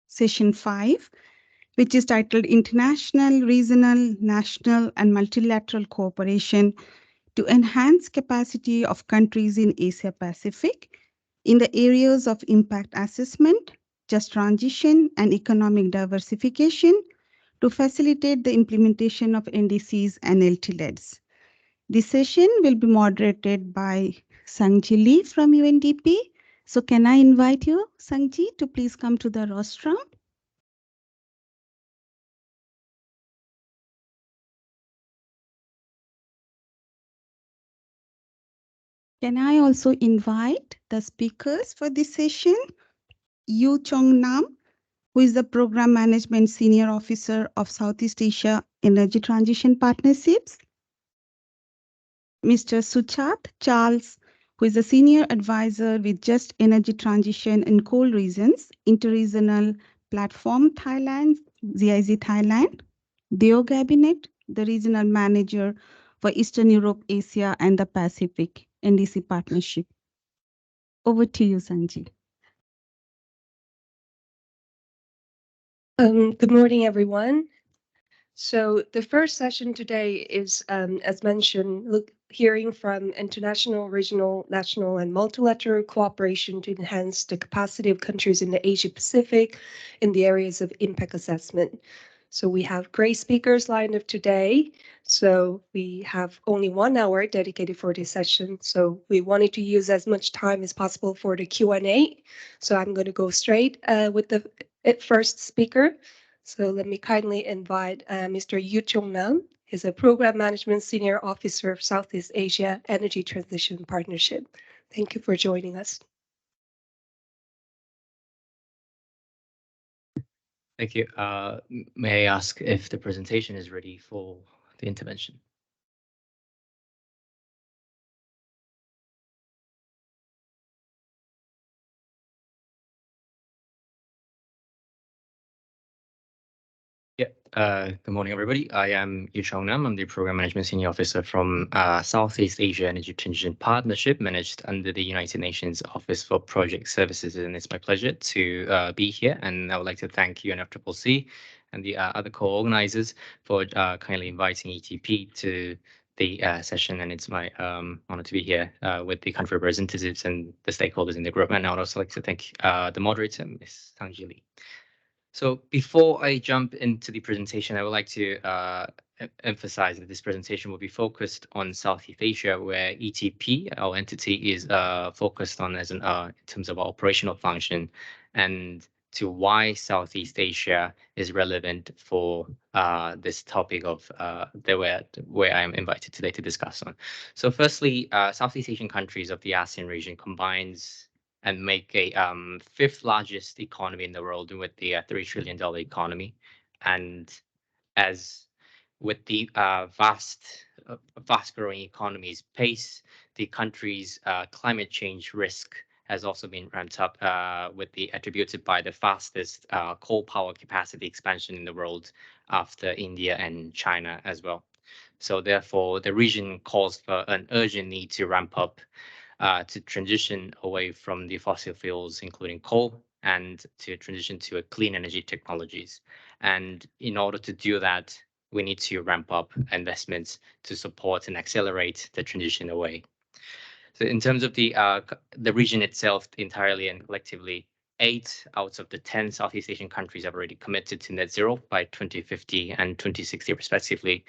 session 5, which is titled International, Regional, National, and Multilateral Cooperation to Enhance Capacity of Countries in Asia Pacific in the areas of impact assessment, just transition, and economic diversification to facilitate the implementation of NDCs and LTLEDs. This session will be moderated by Sangji Lee from UNDP. So can I invite you, Sangji, to please come to the rostrum? Can I also invite the speakers for this session? Yu Chong Nam, who is the Program Management Senior Officer of Southeast Asia Energy Transition Partnerships. Mr. Suchat Charles, who is a Senior Advisor with Just Energy Transition in Coal Regions, Interregional Platform Thailand, ZIZ Thailand. Deo Gabinet, the Regional Manager for Eastern Europe, Asia, and the Pacific, NDC Partnership. Over to you, Sanji. Good morning, everyone. So the first session today is, as mentioned, hearing from international, regional, national, and multilateral cooperation to enhance the capacity of countries in the Asia Pacific in the areas of impact assessment. So we have great speakers lined up today. So we have only 1 hour dedicated for this session. So we wanted to use as much time as possible for the Q&A. So I'm going to go straight with the first speaker. So let me kindly invite Mr. Yu Chong Nam. He's a Program Management Senior Officer of Southeast Asia Energy Transition Partnership. Thank you for joining us. Thank you. May I ask if the presentation is ready for the intervention? Good morning, everybody. I am Yu Chong Nam. I'm the Program Management Senior Officer from Southeast Asia Energy Transition Partnership, managed under the United Nations Office for Project Services. And it's my pleasure to be here. And I would like to thank UNFCCC and the other co-organizers for kindly inviting ETP to the session. And it's my honor to be here with the country representatives and the stakeholders in the group. And I would also like to thank the moderator, Ms. Sangji Lee. So before I jump into the presentation, I would like to emphasize that this presentation will be focused on Southeast Asia, where ETP, our entity, is focused on as in terms of our operational function, and to why Southeast Asia is relevant for this topic of where I am invited today to discuss on. So firstly, Southeast Asian countries of the ASEAN region combines and make a fifth largest economy in the world with the $3 trillion economy. And as with the fast growing economies pace, the country's climate change risk has also been ramped up with the attributed by the fastest coal power capacity expansion in the world after India and China as well. So therefore, the region calls for an urgent need to ramp up to transition away from the fossil fuels, including coal, and to transition to a clean energy technologies. And in order to do that, we need to ramp up investments to support and accelerate the transition away. So in terms of the region itself, entirely and collectively, 8 out of the 10 Southeast Asian countries have already committed to net zero by 2050 and 2060 respectively,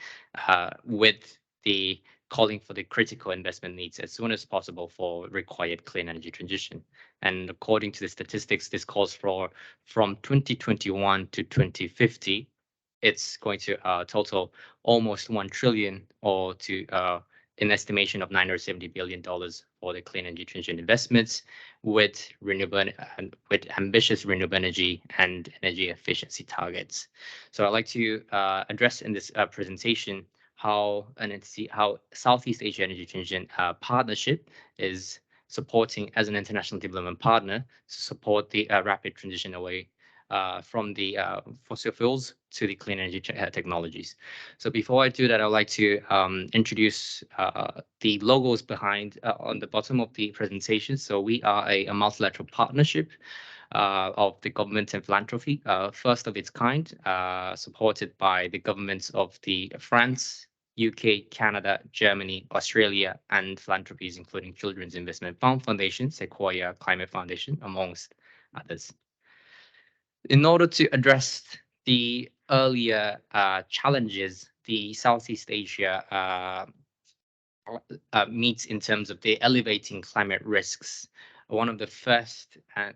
with the calling for the critical investment needs as soon as possible for required clean energy transition. And according to the statistics, this calls for from 2021 to 2050, it's going to total almost 1 trillion or to an estimation of $970 billion for the clean energy transition investments with renewable and with ambitious renewable energy and energy efficiency targets. So I'd like to address in this presentation how Southeast Asia Energy Transition Partnership is supporting as an international development partner to support the rapid transition away from the fossil fuels to the clean energy technologies. So before I do that, I'd like to introduce the logos behind on the bottom of the presentation. So we are a multilateral partnership of the government and philanthropy, first of its kind, supported by the governments of the France, UK, Canada, Germany, Australia, and philanthropies including Children's Investment Fund Foundation, Sequoia Climate Foundation, amongst others. In order to address the earlier challenges the Southeast Asia meets in terms of the elevating climate risks, one of the first and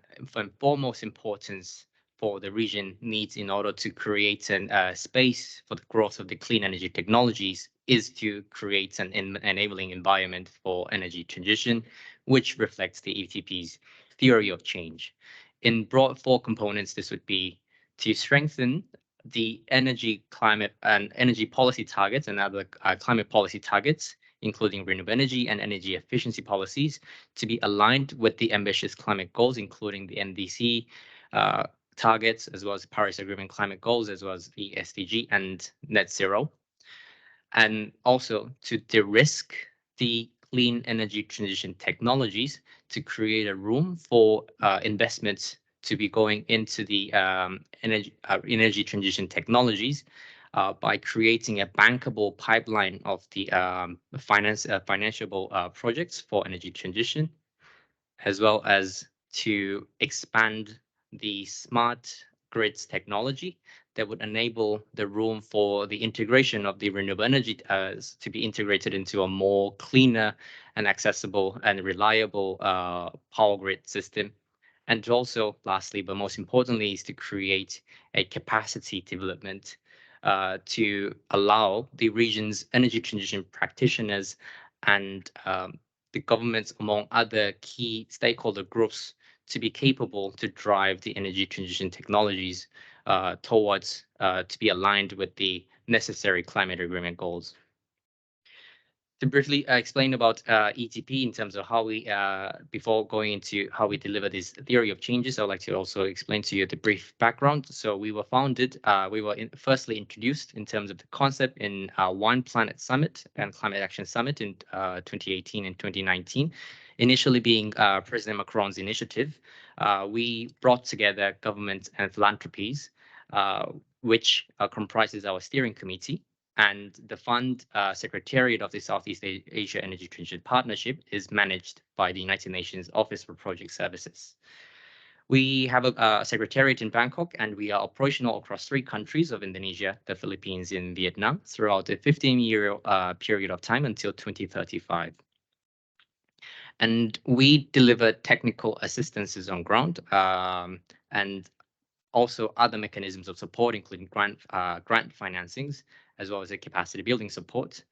foremost importance for the region needs in order to create a space for the growth of the clean energy technologies is to create an enabling environment for energy transition, which reflects the ETP's theory of change. In broad four components, this would be to strengthen the energy, climate, and energy policy targets and other climate policy targets, including renewable energy and energy efficiency policies, to be aligned with the ambitious climate goals, including the NDC targets, as well as the Paris Agreement climate goals, as well as the SDG and net zero. And also to de-risk the clean energy transition technologies to create a room for investments to be going into the energy transition technologies by creating a bankable pipeline of the financiable projects for energy transition, as well as to expand the smart grids technology that would enable the room for the integration of the renewable energy to be integrated into a more cleaner and accessible and reliable power grid system. And also, lastly, but most importantly, is to create a capacity development to allow the region's energy transition practitioners and the governments, among other key stakeholder groups, to be capable to drive the energy transition technologies towards to be aligned with the necessary climate agreement goals. To briefly explain about ETP in terms of how we, before going into how we deliver this theory of changes, I'd like to also explain to you the brief background. So we were founded, we were firstly introduced in terms of the concept in One Planet Summit and Climate Action Summit in 2018 and 2019. Initially being President Macron's initiative, we brought together government and philanthropies, which comprises our steering committee. And the fund secretariat of the Southeast Asia Energy Transition Partnership is managed by the United Nations Office for Project Services. We have a secretariat in Bangkok, and we are operational across 3 countries of Indonesia, the Philippines, and Vietnam throughout a 15-year period of time until 2035. And we deliver technical assistances on ground and also other mechanisms of support, including grant financings, as well as the capacity building support.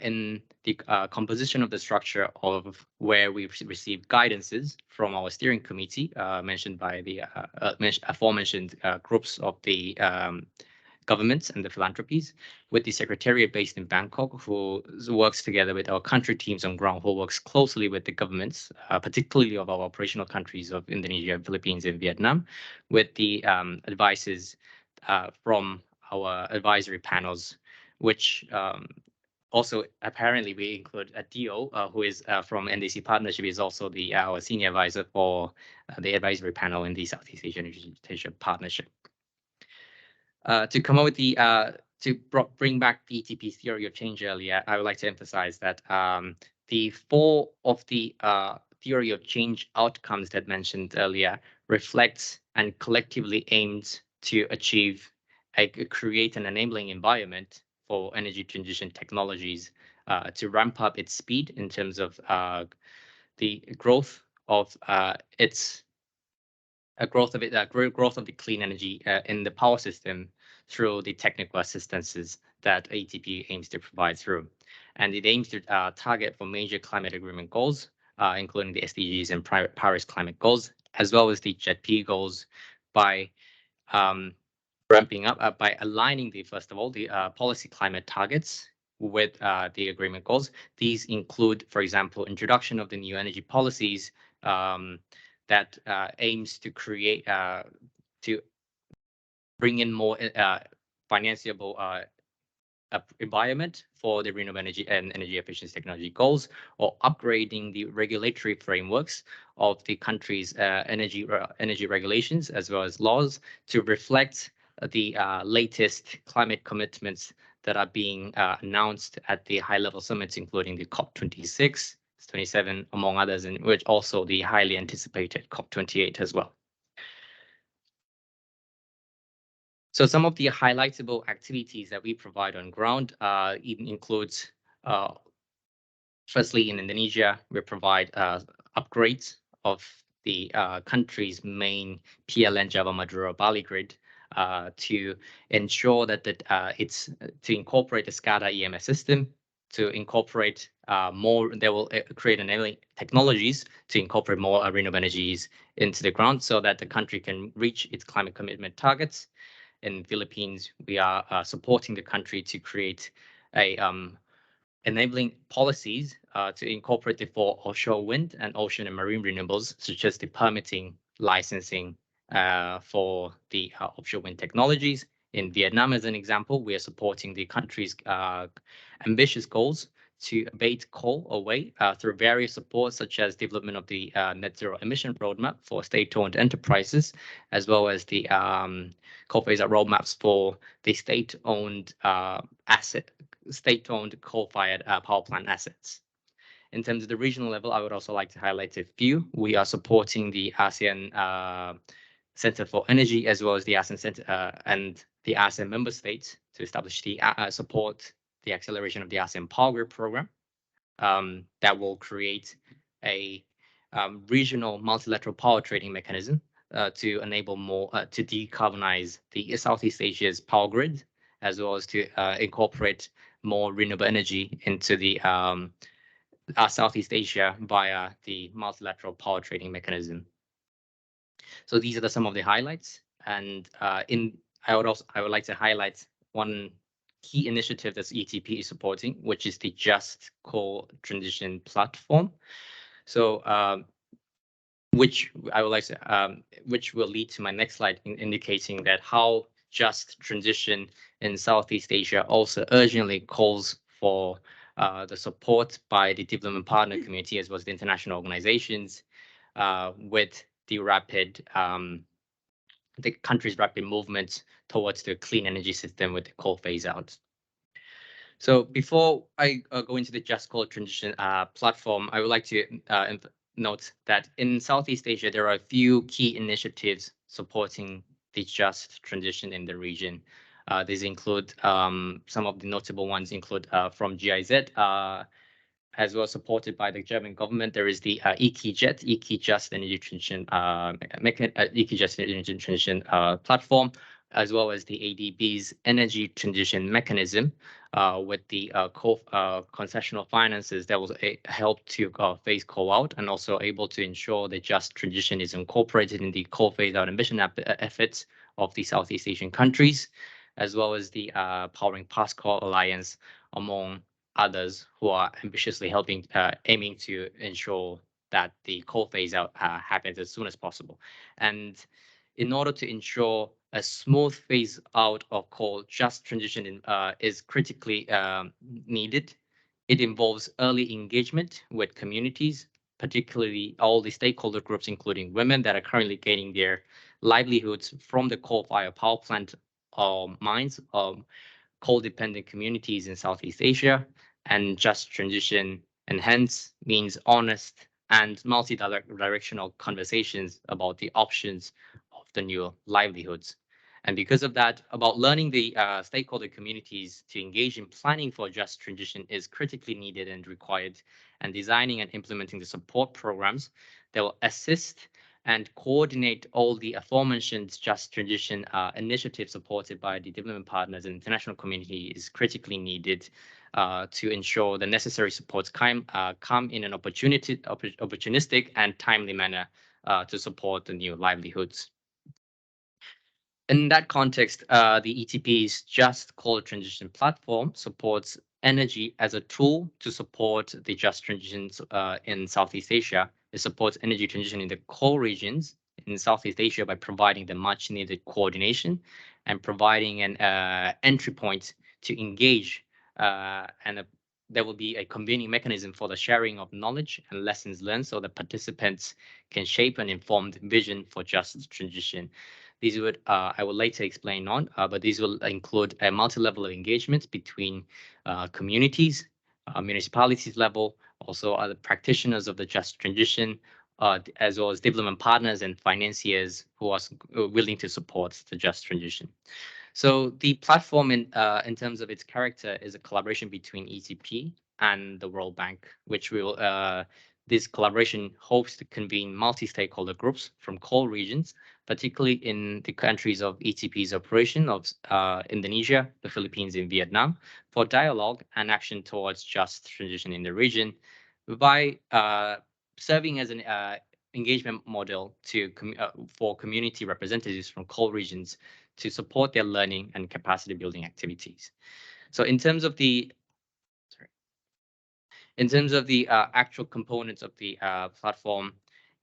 In the composition of the structure of where we've received guidances from our steering committee, mentioned by the aforementioned groups of the governments and the philanthropies, with the secretariat based in Bangkok, who works together with our country teams on ground, who works closely with the governments, particularly of our operational countries of Indonesia, Philippines, and Vietnam, with the advices from our advisory panels, which also apparently we include Dio, who is from NDC Partnership, is also our senior advisor for the advisory panel in the Southeast Asian Partnership. To come up with the bring back the ETP theory of change earlier, I would like to emphasize that the 4 of the theory of change outcomes that mentioned earlier reflects and collectively aims to achieve create an enabling environment for energy transition technologies to ramp up its speed in terms of the growth of growth of the clean energy in the power system through the technical assistances that ATP aims to provide through. And it aims to target for major climate agreement goals, including the SDGs and Paris climate goals, as well as the JETP goals by ramping up, by aligning first of all, the policy climate targets with the agreement goals. These include, for example, introduction of the new energy policies that aims to create, to bring in more financeable environment for the renewable energy and energy efficiency technology goals, or upgrading the regulatory frameworks of the country's energy regulations as well as laws to reflect the latest climate commitments that are being announced at the high-level summits, including the COP26, 27, among others, and which also the highly anticipated COP28 as well. So some of the highlightable activities that we provide on ground includes, firstly, in Indonesia, we provide upgrades of the country's main PLN Java Madura Bali grid to ensure that it's to incorporate the SCADA EMS system, to incorporate more. They will create enabling technologies to incorporate more renewable energies into the ground so that the country can reach its climate commitment targets. In Philippines, we are supporting the country to create a enabling policies to incorporate the for offshore wind and ocean and marine renewables, such as the permitting, licensing for the offshore wind technologies. In Vietnam, as an example, we are supporting the country's ambitious goals to abate coal away through various supports, such as development of the net zero emission roadmap for state-owned enterprises, as well as the coal phase-out roadmaps for the state-owned state-owned coal-fired power plant assets. In terms of the regional level, I would also like to highlight a few. We are supporting the ASEAN Center for Energy, as well as the ASEAN Center and the ASEAN member states to establish the support the acceleration of the ASEAN Power Grid program that will create a regional multilateral power trading mechanism to enable more to decarbonize the Southeast Asia's power grid, as well as to incorporate more renewable energy into the Southeast Asia via the multilateral power trading mechanism. So these are some of the highlights, and I would like to highlight one key initiative that ETP is supporting, which is the Just Coal Transition Platform. So which I would like to, which will lead to my next slide, indicating that how just transition in Southeast Asia also urgently calls for the support by the development partner community as well as the international organizations with the the country's rapid movement towards the clean energy system with the coal phase out. So before I go into the Just Coal Transition platform, I would like to note that in Southeast Asia, there are a few key initiatives supporting the just transition in the region. These include some of the notable ones include from GIZ, as well as supported by the German government. There is the EKJET, Just Energy Transition Just Energy Transition platform, as well as the ADB's Energy Transition Mechanism, with the concessional finances that will help to phase coal out and also able to ensure the just transition is incorporated in the coal phase out emission efforts of the Southeast Asian countries, as well as the Powering Past Coal Alliance, among others who are ambitiously aiming to ensure that the coal phase out happens as soon as possible. And in order to ensure a smooth phase out of coal, just transition is critically needed. It involves early engagement with communities, particularly all the stakeholder groups, including women that are currently gaining their livelihoods from the coal-fired power plant mines, coal-dependent communities in Southeast Asia, and just transition, and hence means honest and multi-directional conversations about the options of the new livelihoods. And because of that, about learning the stakeholder communities to engage in planning for just transition is critically needed and required, and designing and implementing the support programs that will assist and coordinate all the aforementioned just transition initiatives supported by the development partners and international community is critically needed to ensure the necessary supports come in an opportunistic and timely manner to support the new livelihoods. In that context, the ETP's Just Coal Transition platform supports energy as a tool to support the just transitions in Southeast Asia. It supports energy transition in the coal regions in Southeast Asia by providing the much needed coordination and providing an entry point to engage and there will be a convening mechanism for the sharing of knowledge and lessons learned so that participants can shape an informed vision for just transition. These would, I will later explain on, but these will include a multi-level of engagement between communities, municipalities level, also other practitioners of the just transition, as well as development partners and financiers who are willing to support the just transition. So the platform in terms of its character is a collaboration between ETP and the World Bank, which will this collaboration hopes to convene multi-stakeholder groups from core regions, particularly in the countries of ETP's operation of Indonesia, the Philippines, and Vietnam, for dialogue and action towards just transition in the region, by serving as an engagement model to for community representatives from core regions to support their learning and capacity building activities. So in terms of the actual components of the platform,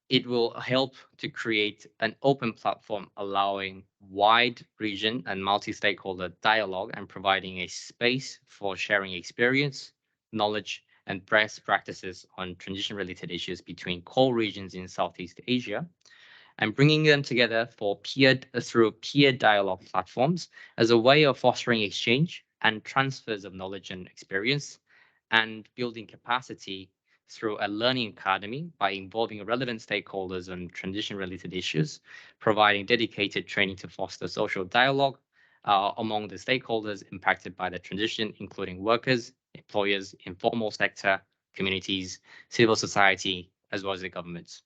it will help to create an open platform allowing wide region and multi-stakeholder dialogue and providing a space for sharing experience, knowledge, and best practices on transition-related issues between core regions in Southeast Asia, and bringing them together through peer dialogue platforms as a way of fostering exchange and transfers of knowledge and experience, and building capacity through a learning academy by involving relevant stakeholders on transition-related issues, providing dedicated training to foster social dialogue among the stakeholders impacted by the transition, including workers, employers, informal sector, communities, civil society, as well as the governments.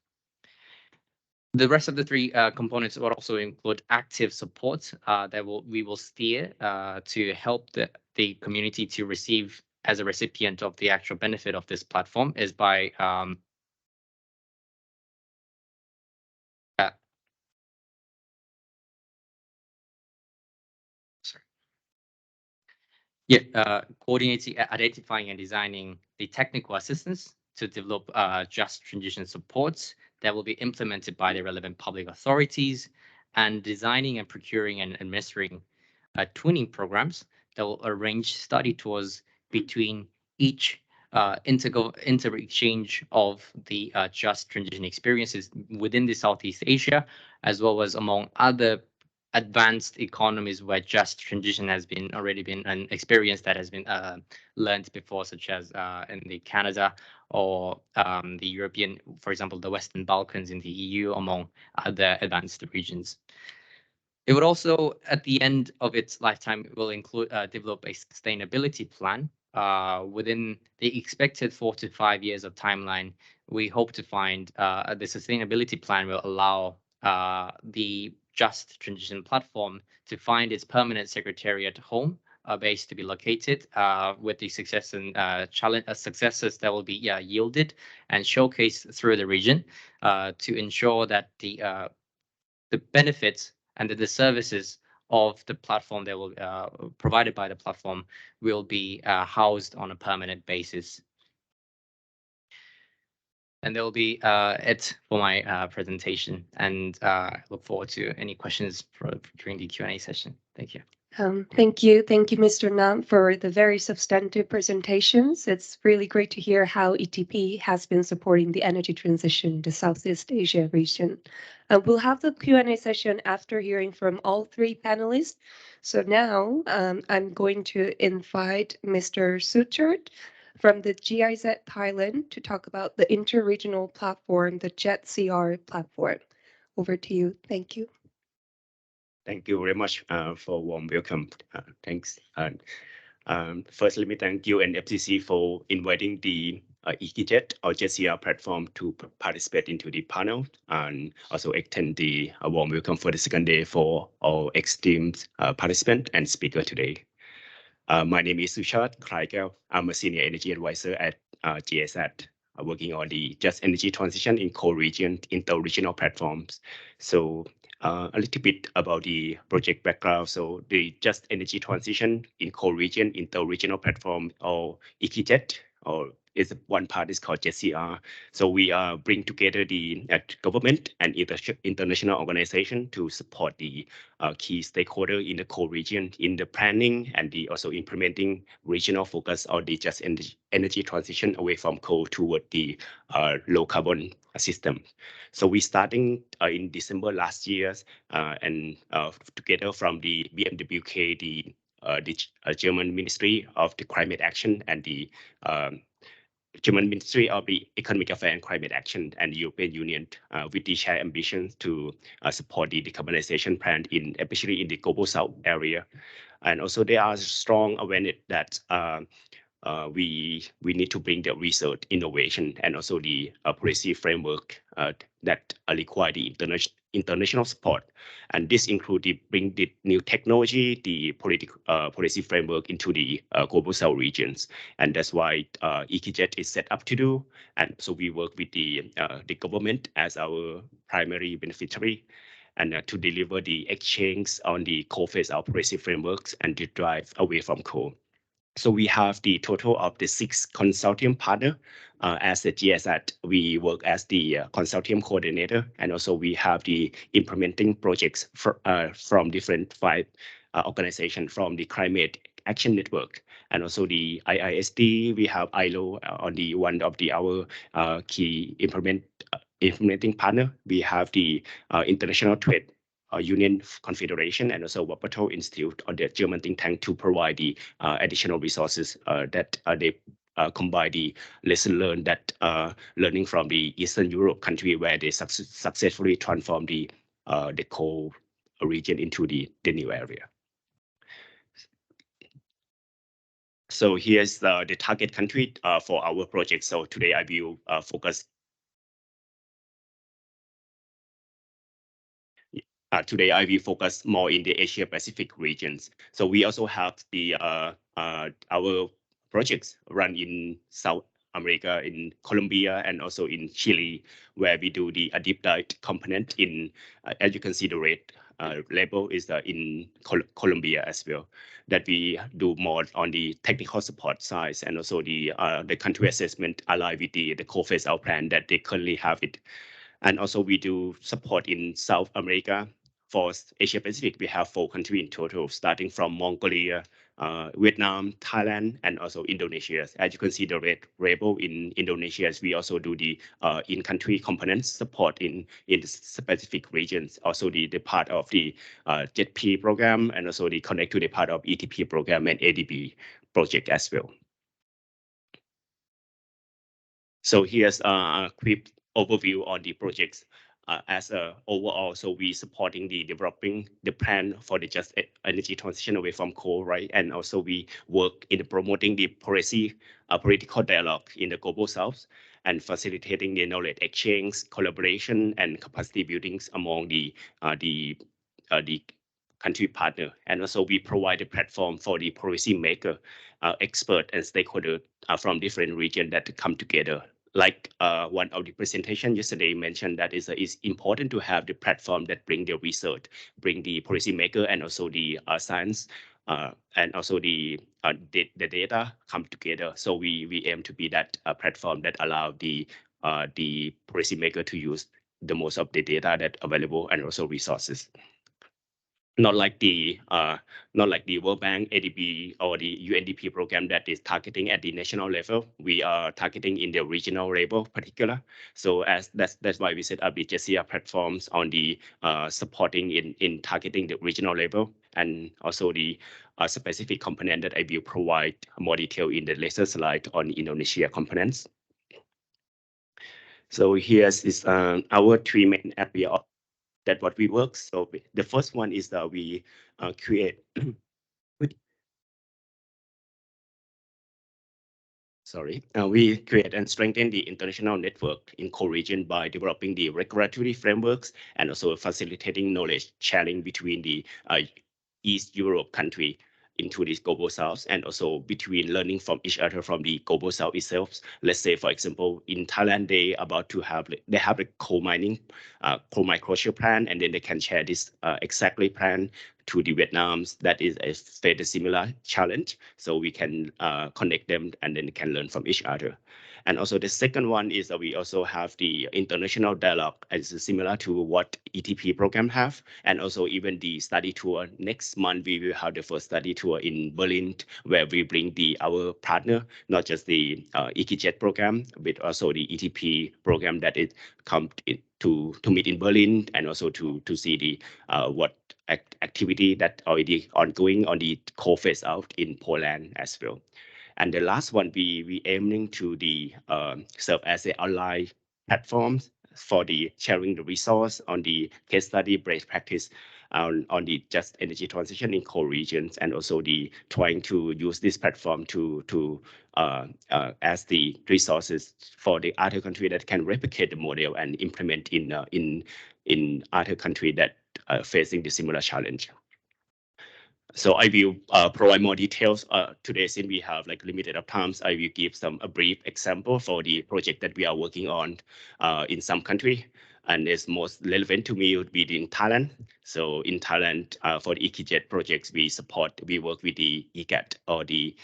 The rest of the three components will also include active support that we will steer to help the community to receive as a recipient of the actual benefit of this platform is by coordinating, identifying, and designing the technical assistance to develop just transition supports that will be implemented by the relevant public authorities, and designing and procuring and administering twinning programs that will arrange study tours between each inter-exchange of the just transition experiences within the Southeast Asia, as well as among other advanced economies where just transition has already been an experience that has been learned before, such as in the Canada or the European, for example, the Western Balkans in the EU, among other advanced regions. It would also, at the end of its lifetime, will include develop a sustainability plan within the expected 4 to 5 years of timeline. We hope to find the sustainability plan will allow the Just Transition platform to find its permanent secretariat home base to be located with the success and successes that will be yielded and showcased through the region to ensure that the benefits and the services of the platform that will provided by the platform will be housed on a permanent basis. And there will be it for my presentation, and I look forward to any questions during the Q&A session. Thank you. Thank you, Mr. Nam, for the very substantive presentations. It's really great to hear how ETP has been supporting the energy transition in the Southeast Asia region. We'll have the Q&A session after hearing from all three panelists. So now I'm going to invite Mr. Suchert from the GIZ Thailand to talk about the interregional platform, the JET-CR platform. Over to you. Thank you. Thank you very much for warm welcome. Thanks. First, let me thank you and FCC for inviting the EKIJET or JET-CR platform to participate into the panel, and also extend the warm welcome for the second day for our esteemed participant and speaker today. My name is Suchert Kraikeo. I'm a senior energy advisor at GIZ, working on the just energy transition in core region, inter-regional platforms. So a little bit about the project background. So the just energy transition in core region, inter-regional platform, or EKIJET, or is one part is called JCR. So we bring together the government and international organization to support the key stakeholder in the core region in the planning and the also implementing regional focus on the just energy transition away from coal toward the low carbon system. So we starting in December last year and together from the BMWK, the German Ministry of the Climate Action and the German Ministry of the Economic Affairs and Climate Action and the European Union with the shared ambitions to support the decarbonization plan especially in the Global South area. And also there are strong awareness that we need to bring the research, innovation, and also the policy framework that require the international support. And this includes bring the new technology, the policy framework into the Global South regions. And that's why EKJet is set up to do. And so we work with the government as our primary beneficiary and to deliver the exchange on the coal phase-out policy frameworks and to drive away from coal. So we have the total of the 6 consortium partner. As the GSAT, we work as the consortium coordinator, and also we have the implementing projects from different 5 organizations from the Climate Action Network, and also the IISD. We have ILO on the one of our key implementing partner. We have the International Trade Union Confederation and also Wuppertal Institute or the German think tank to provide the additional resources that they combine the lesson learned that learning from the Eastern Europe country where they successfully transform the coal region into the new area. So here's the target country for our project. So today I will focus. Today, I will focus more in the Asia Pacific regions. So we also have the our projects run in South America, in Colombia, and also in Chile, where we do the deep dive component in, as you can see, the red label is in Colombia as well. That we do more on the technical support side and also the country assessment aligned with the coal phase-out plan that they currently have it. And also we do support in South America. For Asia Pacific, we have 4 countries in total, starting from Mongolia, Vietnam, Thailand, and also Indonesia. As you can see, the red label in Indonesia, we also do the in-country components support in the specific regions. Also the part of the JETP program, and also the connect to the part of ETP program and ADB project as well. So here's a quick overview on the projects as overall. So we supporting the developing the plan for the just energy transition away from coal, right? And also we work in promoting the political dialogue in the Global South and facilitating the knowledge exchange, collaboration, and capacity buildings among the country partner. And also we provide a platform for the policy maker, expert, and stakeholder from different regions that come together. Like one of the presentation yesterday mentioned that it's important to have the platform that bring the research, bring the policymaker and also the science and also the data come together. So we aim to be that platform that allow the policymaker to use the most of the data that available and also resources. Not like the World Bank, ADB, or the UNDP program that is targeting at the national level. We are targeting in the regional level, particular. So that's why we set up the JCR platforms on the supporting in targeting the regional level, and also the specific component that I will provide more detail in the later slide on Indonesia components. So here's our 3 main area of that what we work. So the first one is that we create we create and strengthen the international network in coal region by developing the regulatory frameworks and also facilitating knowledge sharing between the East Europe country into this global south, and also between learning from each other from the global south itself. Let's say, for example, in Thailand, they have a coal mining, coal microculture plan, and then they can share this exactly plan to the Vietnams that is a fairly similar challenge. So we can connect them and then can learn from each other. And also the second one is that we also have the international dialogue, as similar to what ETP program have, and also even the study tour. Next month we will have the first study tour in Berlin, where we bring our partner, not just the EKJet program, but also the ETP program that is come to meet in Berlin, and also to see the what activity that already ongoing on the coal phase out in Poland as well. And the last one, we aiming to serve as an online platform for the sharing the resource on the case study best practice on the just energy transition in coal regions, and also the trying to use this platform to as the resources for the other country that can replicate the model and implement in other country that are facing the similar challenge. So I will provide more details today, since we have like limited of times. I will give a brief example for the project that we are working on in some country, and is most relevant to me would be in Thailand. So in Thailand, for the EKJet projects, we work with the EGAT, or the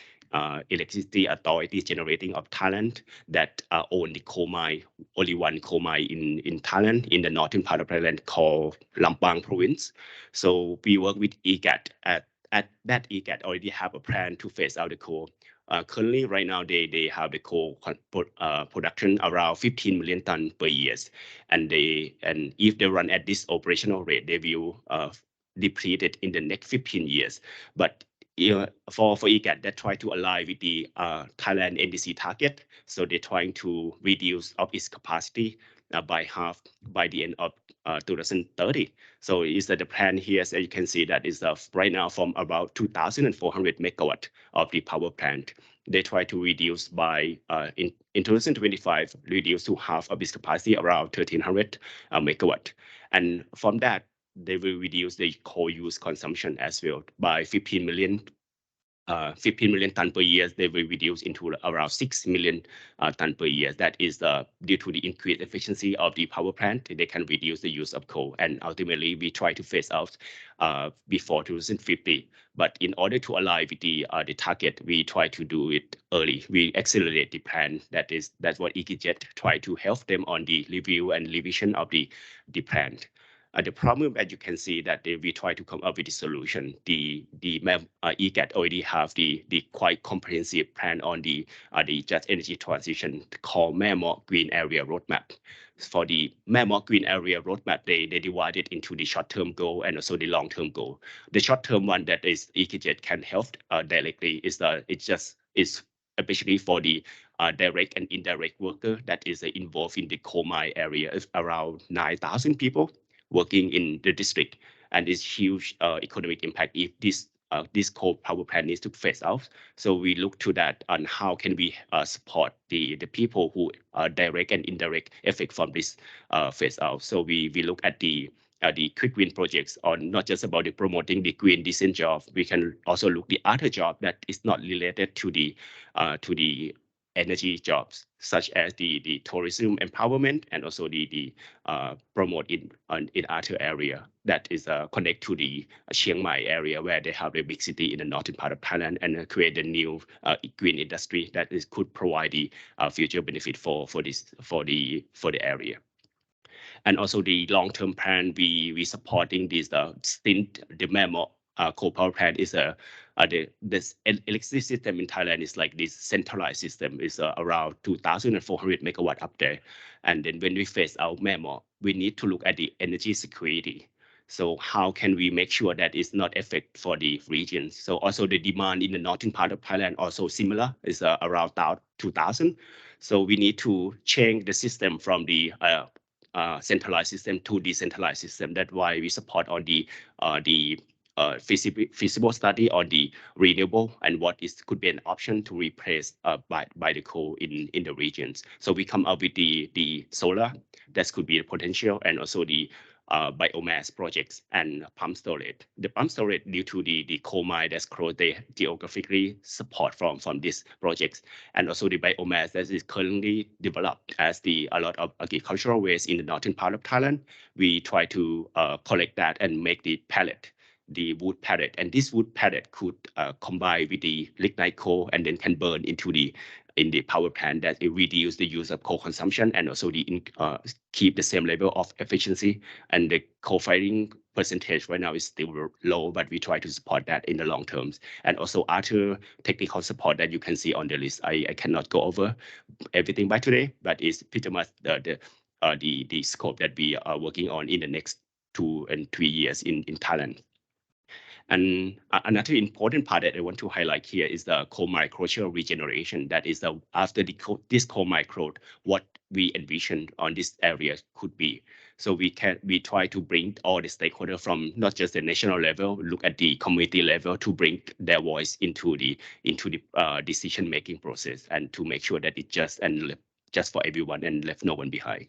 electricity authority generating of Thailand, that own the coal mine, only one coal mine in Thailand, in the northern part of Thailand, called Lampang province. So we work with EGAT at that EGAT already have a plan to phase out the coal. Currently, right now, they have the coal production around 15 million tons per year, and if they run at this operational rate, they will deplete it in the next 15 years. But for EGAT, they try to align with the Thailand NDC target, so they're trying to reduce of its capacity by half by the end of 2030. So is that the plan here, as you can see, that is right now from about 2,400 megawatt of the power plant. They try to reduce by in 2025, reduce to half of its capacity, around 1,300 megawatt. And from that, they will reduce the coal use consumption as well by 15 million tons per year. They will reduce into around 6 million tons per year. That is due to the increased efficiency of the power plant. They can reduce the use of coal, and ultimately we try to phase out before 2050. But in order to align with the target, we try to do it early. We accelerate the plan. That's what EKJet try to help them on the review and revision of the plan. The problem, as you can see, that we try to come up with a solution. The EGAT already have the quite comprehensive plan on the just energy transition, called Mae Mok Green Area Roadmap. For the Mae Mok Green Area Roadmap, they divide it into the short-term goal and also the long-term goal. The short-term one that is EKJet can help directly is especially for the direct and indirect worker that is involved in the coal mine area, is around 9,000 people working in the district, and it's huge economic impact if this coal power plant needs to phase out. So we look to that on how can we support the people who are direct and indirect effect from this phase out. So we look at the quick win projects on not just about the promoting the green decent job. We can also look the other job that is not related to the energy jobs, such as the tourism empowerment, and also the promote in other area that is connect to the Chiang Mai area, where they have a big city in the northern part of Thailand, and create a new green industry that could provide the future benefit for the area. And also the long-term plan, we supporting this the Mae Mok coal power plant is this electricity system in Thailand is like this centralized system, is around 2,400 megawatt up there. And then when we phase out Mae Mok, we need to look at the energy security. So how can we make sure that it's not affect for the regions? So also the demand in the northern part of Thailand also similar, is around 2,000. So we need to change the system from the centralized system to decentralized system. That's why we support on the feasible study on the renewable and what could be an option to replace by the coal in the regions. So we come up with the solar that could be the potential, and also the biomass projects and pump storage. The pump storage, due to the coal mine that's close, they geographically support from these projects, and also the biomass that is currently developed as a lot of agricultural waste in the northern part of Thailand. We try to collect that and make the pellet, the wood pellet, and this wood pellet could combine with the lignite coal and then can burn in the power plant, that it reduce the use of coal consumption and also keep the same level of efficiency. And the coal-firing percentage right now is still low, but we try to support that in the long terms. And also other technical support that you can see on the list. I cannot go over everything by today, but it's pretty much the scope that we are working on in the next 2 and 3 years in Thailand. And another important part that I want to highlight here is the coal mine closure regeneration. That is after this coal mine closed, what we envision on this area could be. So we try to bring all the stakeholders from not just the national level, look at the community level to bring their voice into the decision-making process, and to make sure that it's just for everyone and left no one behind.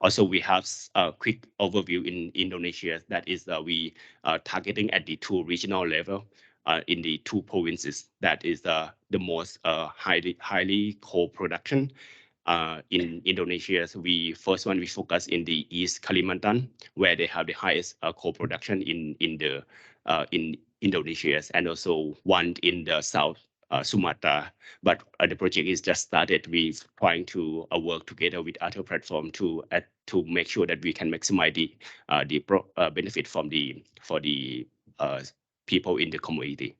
Also, we have a quick overview in Indonesia. That is, we are targeting at the 2 regional level in the 2 provinces. That is the most highly coal production in Indonesia. So we focus in the East Kalimantan, where they have the highest coal production in Indonesia, and also one in the South Sumatra, but the project is just started. We're trying to work together with other platform to make sure that we can maximize the benefit for the people in the community.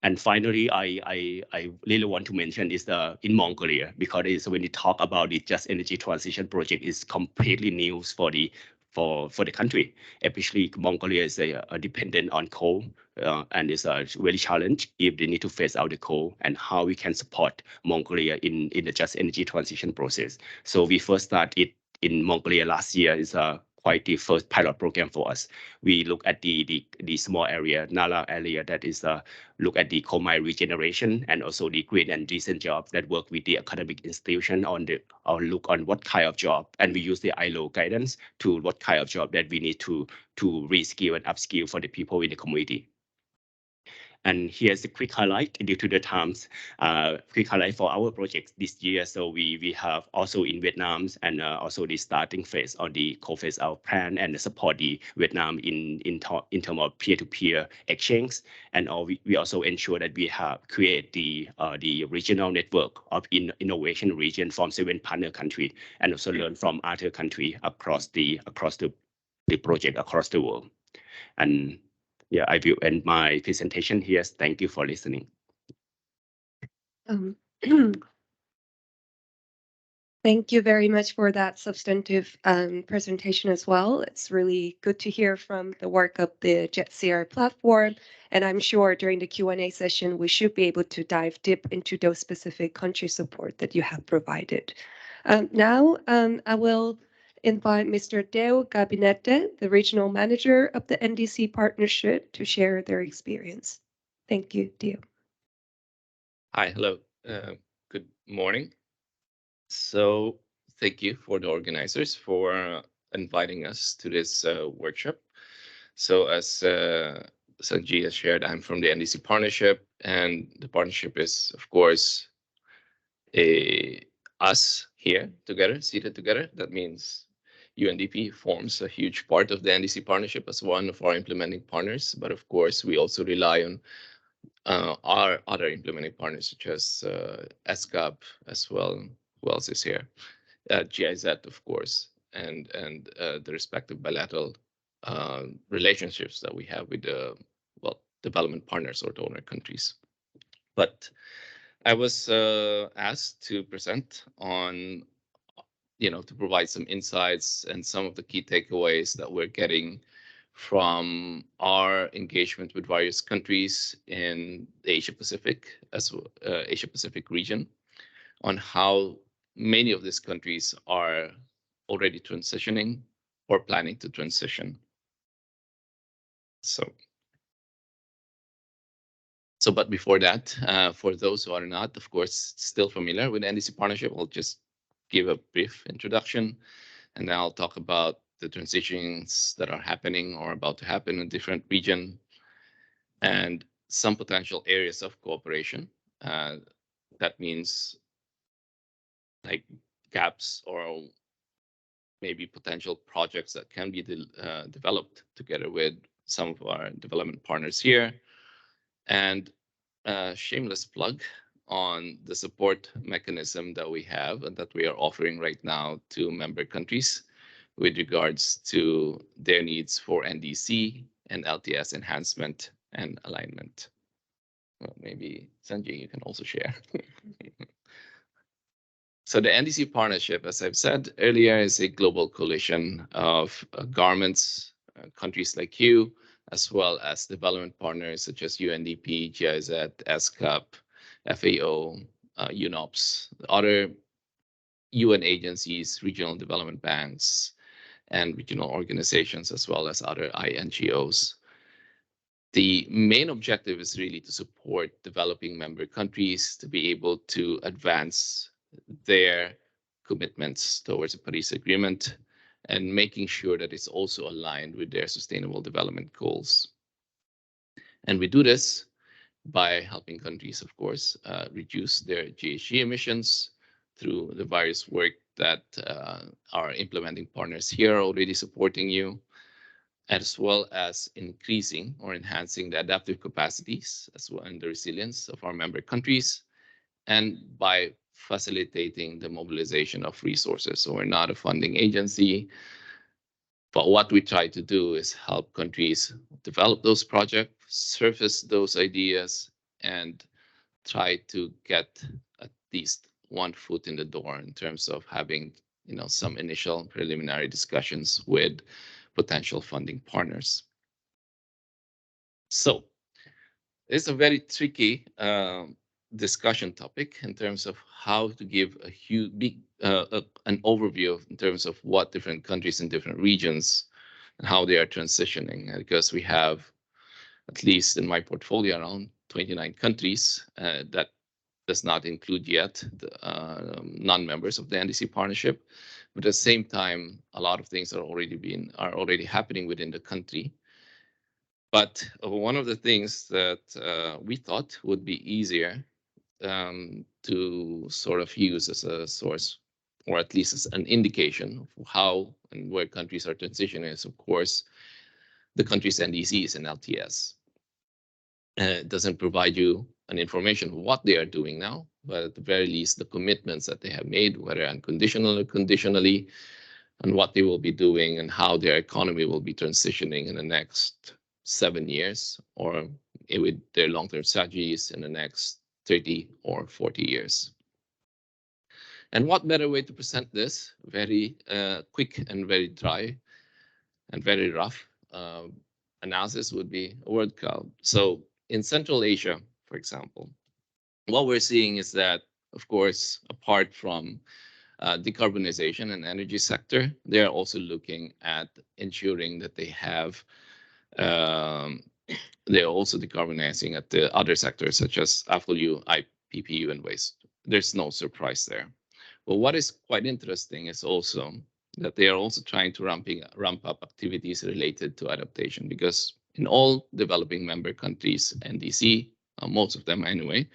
And finally, I really want to mention is in Mongolia, because when you talk about the just energy transition project, is completely new for the country. Especially Mongolia is dependent on coal, and it's a really challenge if they need to phase out the coal, and how we can support Mongolia in the just energy transition process. So we first started in Mongolia last year. Is quite the first pilot program for us. We look at the small area, Nala area, that is look at the coal mine regeneration, and also the green and decent jobs that work with the academic institution on look on what kind of job, and we use the ILO guidance to what kind of job that we need to reskill and upskill for the people in the community. And here's a quick highlight due to the times, quick highlight for our projects this year. So we have also in Vietnam, and also the starting phase on the coal phase out plan, and support the Vietnam in terms of peer-to-peer exchange. And we also ensure that we have create the regional network of innovation region from 7 partner countries, and also learn from other countries across the project across the world. And yeah, I will end my presentation here. Thank you for listening. Thank you very much for that substantive presentation as well. It's really good to hear from the work of the JETCR platform. And I'm sure during the Q&A session, we should be able to dive deep into those specific country support that you have provided. Now, I will invite Mr. Deo Gabinete, the regional manager of the NDC partnership, to share their experience. Thank you, Deo. Hi, hello. Good morning. So thank you for the organizers for inviting us to this workshop. So as Sanji has shared, I'm from the NDC partnership, and the partnership is, of course, us here together, seated together. That means UNDP forms a huge part of the NDC partnership as one of our implementing partners. But of course, we also rely on our other implementing partners, such as ESCAP as well. Who else is here? GIZ, of course, and the respective bilateral relationships that we have with the development partners or donor countries. But I was asked to present on, to provide some insights and some of the key takeaways that we're getting from our engagement with various countries in the Asia Pacific, Asia Pacific region, on how many of these countries are already transitioning or planning to transition. But before that, for those who are not, of course, still familiar with the NDC partnership, I'll just give a brief introduction, and then I'll talk about the transitions that are happening or about to happen in different region, and some potential areas of cooperation. That means like gaps or maybe potential projects that can be developed together with some of our development partners here. And shameless plug on the support mechanism that we have and that we are offering right now to member countries with regards to their needs for NDC and LTS enhancement and alignment. Well, maybe Sanjay, you can also share. So the NDC partnership, as I've said earlier, is a global coalition of governments, countries like you, as well as development partners such as UNDP, GIZ, ESCAP, FAO, UNOPS, other UN agencies, regional development banks, and regional organizations, as well as other INGOs. The main objective is really to support developing member countries to be able to advance their commitments towards the Paris Agreement and making sure that it's also aligned with their sustainable development goals. And we do this by helping countries, of course, reduce their GHG emissions through the various work that our implementing partners here are already supporting you, as well as increasing or enhancing the adaptive capacities as well and the resilience of our member countries, and by facilitating the mobilization of resources. So we're not a funding agency, but what we try to do is help countries develop those projects, surface those ideas, and try to get at least one foot in the door in terms of having, some initial preliminary discussions with potential funding partners. So it's a very tricky discussion topic in terms of how to give a big an overview in terms of what different countries in different regions and how they are transitioning, because we have, at least in my portfolio, around 29 countries that does not include yet the non-members of the NDC partnership. But at the same time, a lot of things are already happening within the country. But one of the things that we thought would be easier to sort of use as a source, or at least as an indication of how and where countries are transitioning, is, of course, the country's NDCs and LTS. It doesn't provide you an information of what they are doing now, but at the very least, the commitments that they have made, whether unconditional or conditionally, and what they will be doing and how their economy will be transitioning in the next 7 years, or with their long-term strategies in the next 30 or 40 years. And what better way to present this very quick and very dry and very rough analysis would be a word cloud. So in Central Asia, for example, what we're seeing is that, of course, apart from decarbonization and energy sector, they are also looking at ensuring that they have they're also decarbonizing at the other sectors such as AFLU, IPPU, and waste. There's no surprise there. But what is quite interesting is also that they are also trying to ramp up activities related to adaptation, because in all developing member countries, NDC, most of them anyway,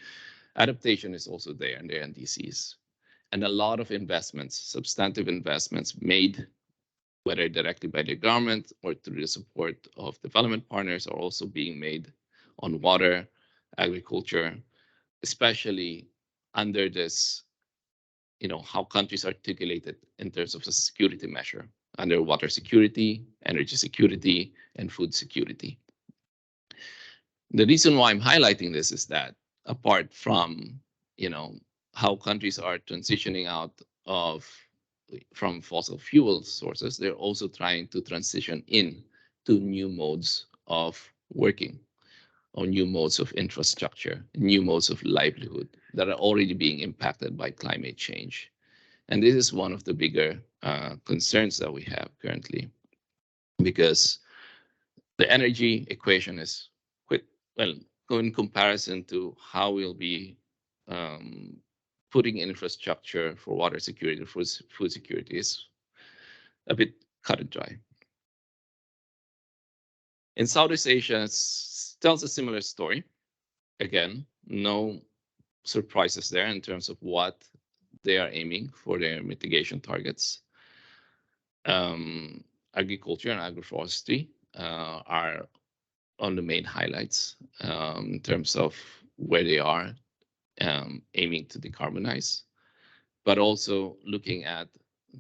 adaptation is also there in their NDCs. And a lot of investments, substantive investments made, whether directly by the government or through the support of development partners, are also being made on water, agriculture, especially under this, how countries articulate it in terms of a security measure, under water security, energy security, and food security. The reason why I'm highlighting this is that apart from, how countries are transitioning out from fossil fuel sources, they're also trying to transition in to new modes of working, or new modes of infrastructure, new modes of livelihood that are already being impacted by climate change. And this is one of the bigger concerns that we have currently, because the energy equation is in comparison to how we'll be putting infrastructure for water security, food security, is a bit cut it dry. In Southeast Asia, it tells a similar story. Again, no surprises there in terms of what they are aiming for their mitigation targets. Agriculture and agroforestry are on the main highlights in terms of where they are aiming to decarbonize. But also looking at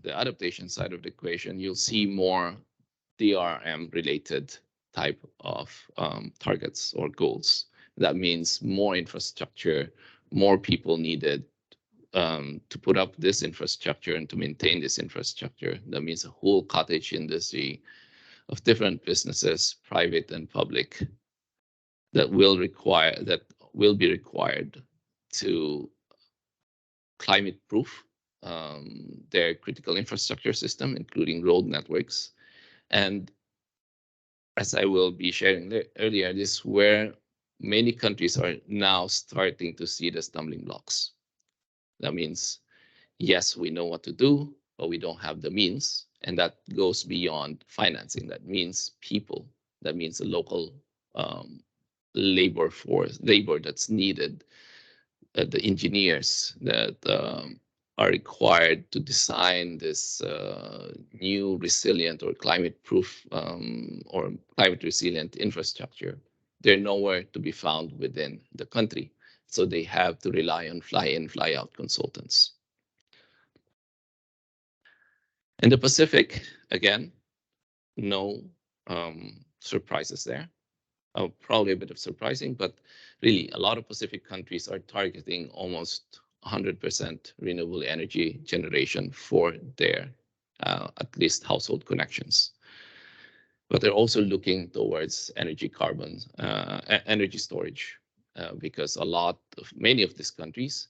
the adaptation side of the equation, you'll see more DRM related type of targets or goals. That means more infrastructure, more people needed to put up this infrastructure and to maintain this infrastructure. That means a whole cottage industry of different businesses, private and public, that will be required to climate proof their critical infrastructure system, including road networks. And as I will be sharing earlier, this is where many countries are now starting to see the stumbling blocks. That means, yes, we know what to do, but we don't have the means. And that goes beyond financing. That means people. That means the local labor that's needed, the engineers that are required to design this new resilient or climate-proof or climate-resilient infrastructure. They're nowhere to be found within the country. So they have to rely on fly-in, fly-out consultants. In the Pacific, again, no surprises there. Probably a bit of surprising, but really a lot of Pacific countries are targeting almost 100% renewable energy generation for their at least household connections. But they're also looking towards energy storage because many of these countries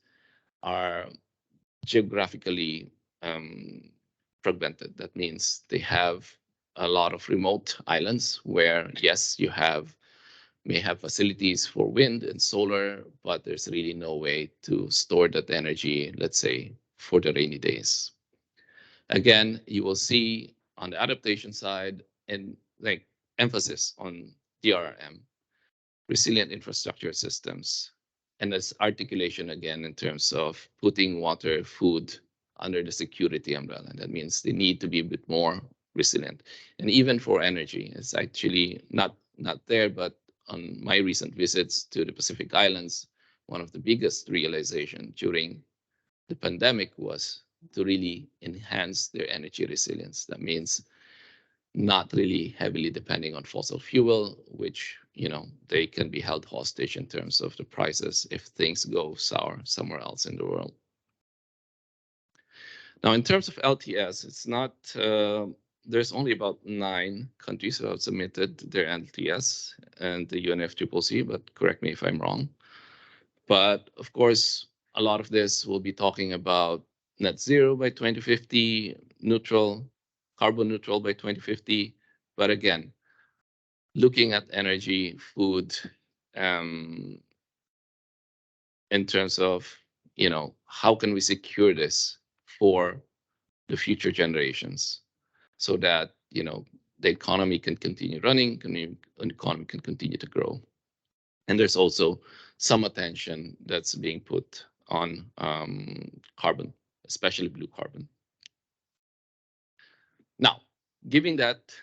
are geographically fragmented. That means they have a lot of remote islands where, yes, you may have facilities for wind and solar, but there's really no way to store that energy, let's say, for the rainy days. Again, you will see on the adaptation side and like emphasis on DRM, resilient infrastructure systems, and this articulation again in terms of putting water, food under the security umbrella. That means they need to be a bit more resilient. And even for energy, it's actually not there, but on my recent visits to the Pacific Islands, one of the biggest realization during the pandemic was to really enhance their energy resilience. That means not really heavily depending on fossil fuel, which, they can be held hostage in terms of the prices if things go sour somewhere else in the world. Now, in terms of LTS, it's not, there's only about 9 countries who have submitted their LTS and the UNFCCC, but correct me if I'm wrong. But of course, a lot of this will be talking about net zero by 2050, carbon neutral by 2050. But again, looking at energy, food, in terms of, how can we secure this for the future generations so that, the economy can continue running, and the economy can continue to grow. And there's also some attention that's being put on carbon, especially blue carbon. Now, giving that,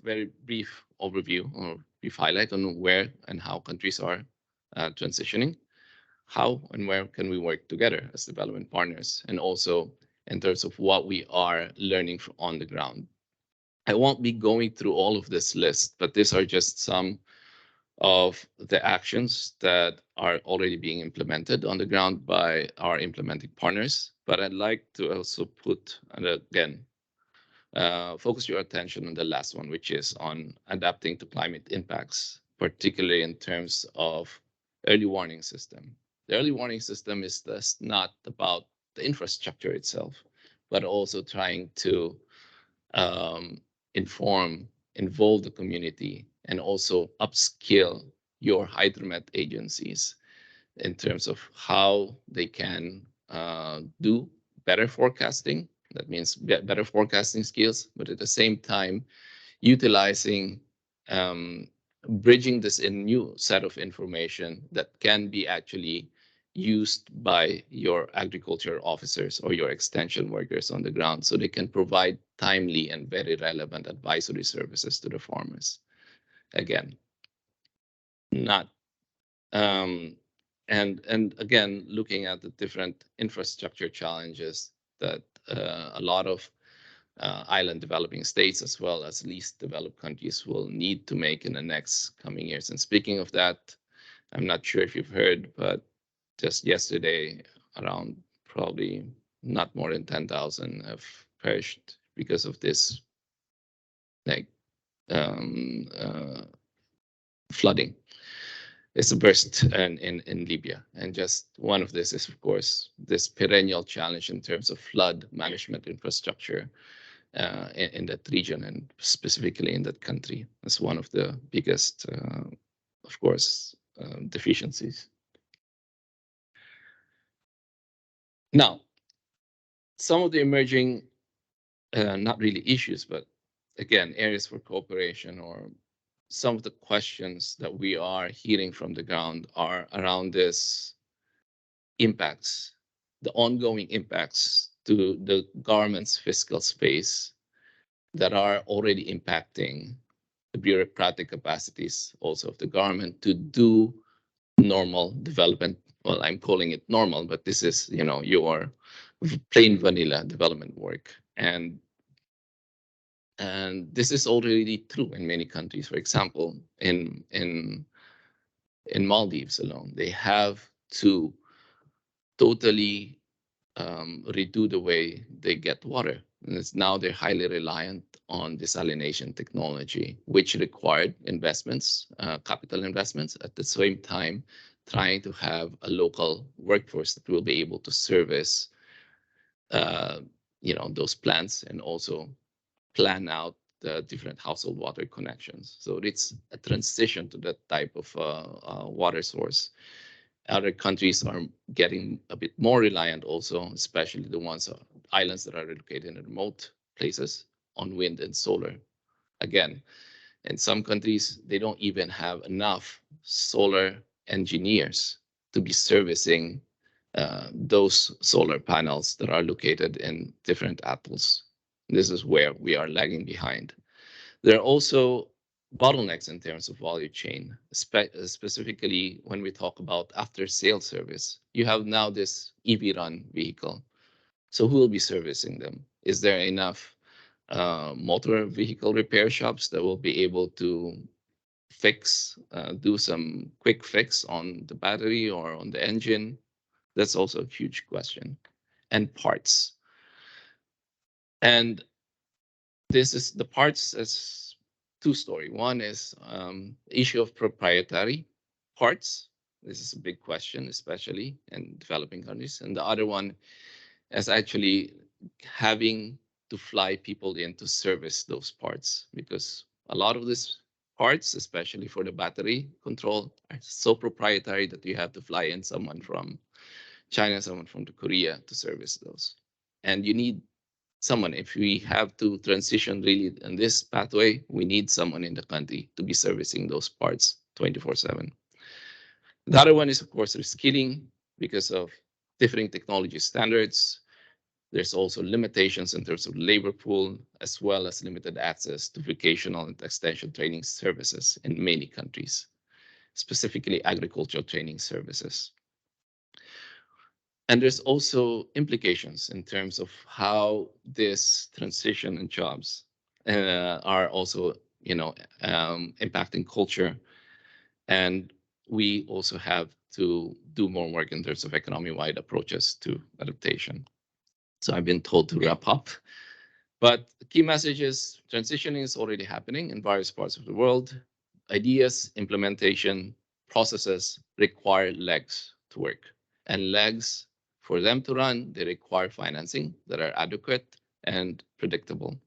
very brief overview or brief highlight on where and how countries are transitioning, how and where can we work together as development partners, and also in terms of what we are learning on the ground. I won't be going through all of this list, but these are just some of the actions that are already being implemented on the ground by our implementing partners. But I'd like to also put, and again, focus your attention on the last one, which is on adapting to climate impacts, particularly in terms of early warning system. The early warning system is just not about the infrastructure itself, but also trying to involve the community and also upskill your hydromet agencies in terms of how they can do better forecasting That means better forecasting skills, but at the same time, utilizing, bridging this in new set of information that can be actually used by your agriculture officers or your extension workers on the ground, so they can provide timely and very relevant advisory services to the farmers. Again, not and again, looking at the different infrastructure challenges that a lot of island developing states as well as least developed countries will need to make in the next coming years. And speaking of that, I'm not sure if you've heard, but just yesterday, around probably not more than 10,000 have perished because of this, like, flooding. It's a burst in Libya. And just one of this is, of course, this perennial challenge in terms of flood management infrastructure in that region, and specifically in that country. It's one of the biggest, of course, deficiencies. Now, some of the emerging, not really issues, but again, areas for cooperation, or some of the questions that we are hearing from the ground are around this impacts, the ongoing impacts to the government's fiscal space that are already impacting the bureaucratic capacities also of the government to do normal development. Well, I'm calling it normal, but this is, your plain vanilla development work. And this is already true in many countries. For example, in Maldives alone, they have to totally redo the way they get water. And it's now they're highly reliant on desalination technology, which required investments, capital investments, at the same time trying to have a local workforce that will be able to service those plants and also plan out the different household water connections. So it's a transition to that type of water source. Other countries are getting a bit more reliant also, especially the islands that are located in remote places, on wind and solar. Again, in some countries, they don't even have enough solar engineers to be servicing those solar panels that are located in different atolls. This is where we are lagging behind. There are also bottlenecks in terms of value chain, specifically when we talk about after sales service. You have now this EV run vehicle. So who will be servicing them? Is there enough motor vehicle repair shops that will be able to do some quick fix on the battery or on the engine? That's also a huge question. And parts. And this is the parts as two-story. One is issue of proprietary parts. This is a big question, especially in developing countries. And the other one is actually having to fly people in to service those parts, because a lot of these parts, especially for the battery control, are so proprietary that you have to fly in someone from China, someone from Korea to service those. And you need someone, if we have to transition really in this pathway, we need someone in the country to be servicing those parts 24/7. The other one is, of course, reskilling because of differing technology standards. There's also limitations in terms of labor pool, as well as limited access to vocational and extension training services in many countries, specifically agricultural training services. And there's also implications in terms of how this transition in jobs are also, impacting culture. And we also have to do more work in terms of economy-wide approaches to adaptation. So I've been told to wrap up. But the key message is transitioning is already happening in various parts of the world. Ideas, implementation, processes require legs to work. And legs, for them to run, they require financing that are adequate and predictable.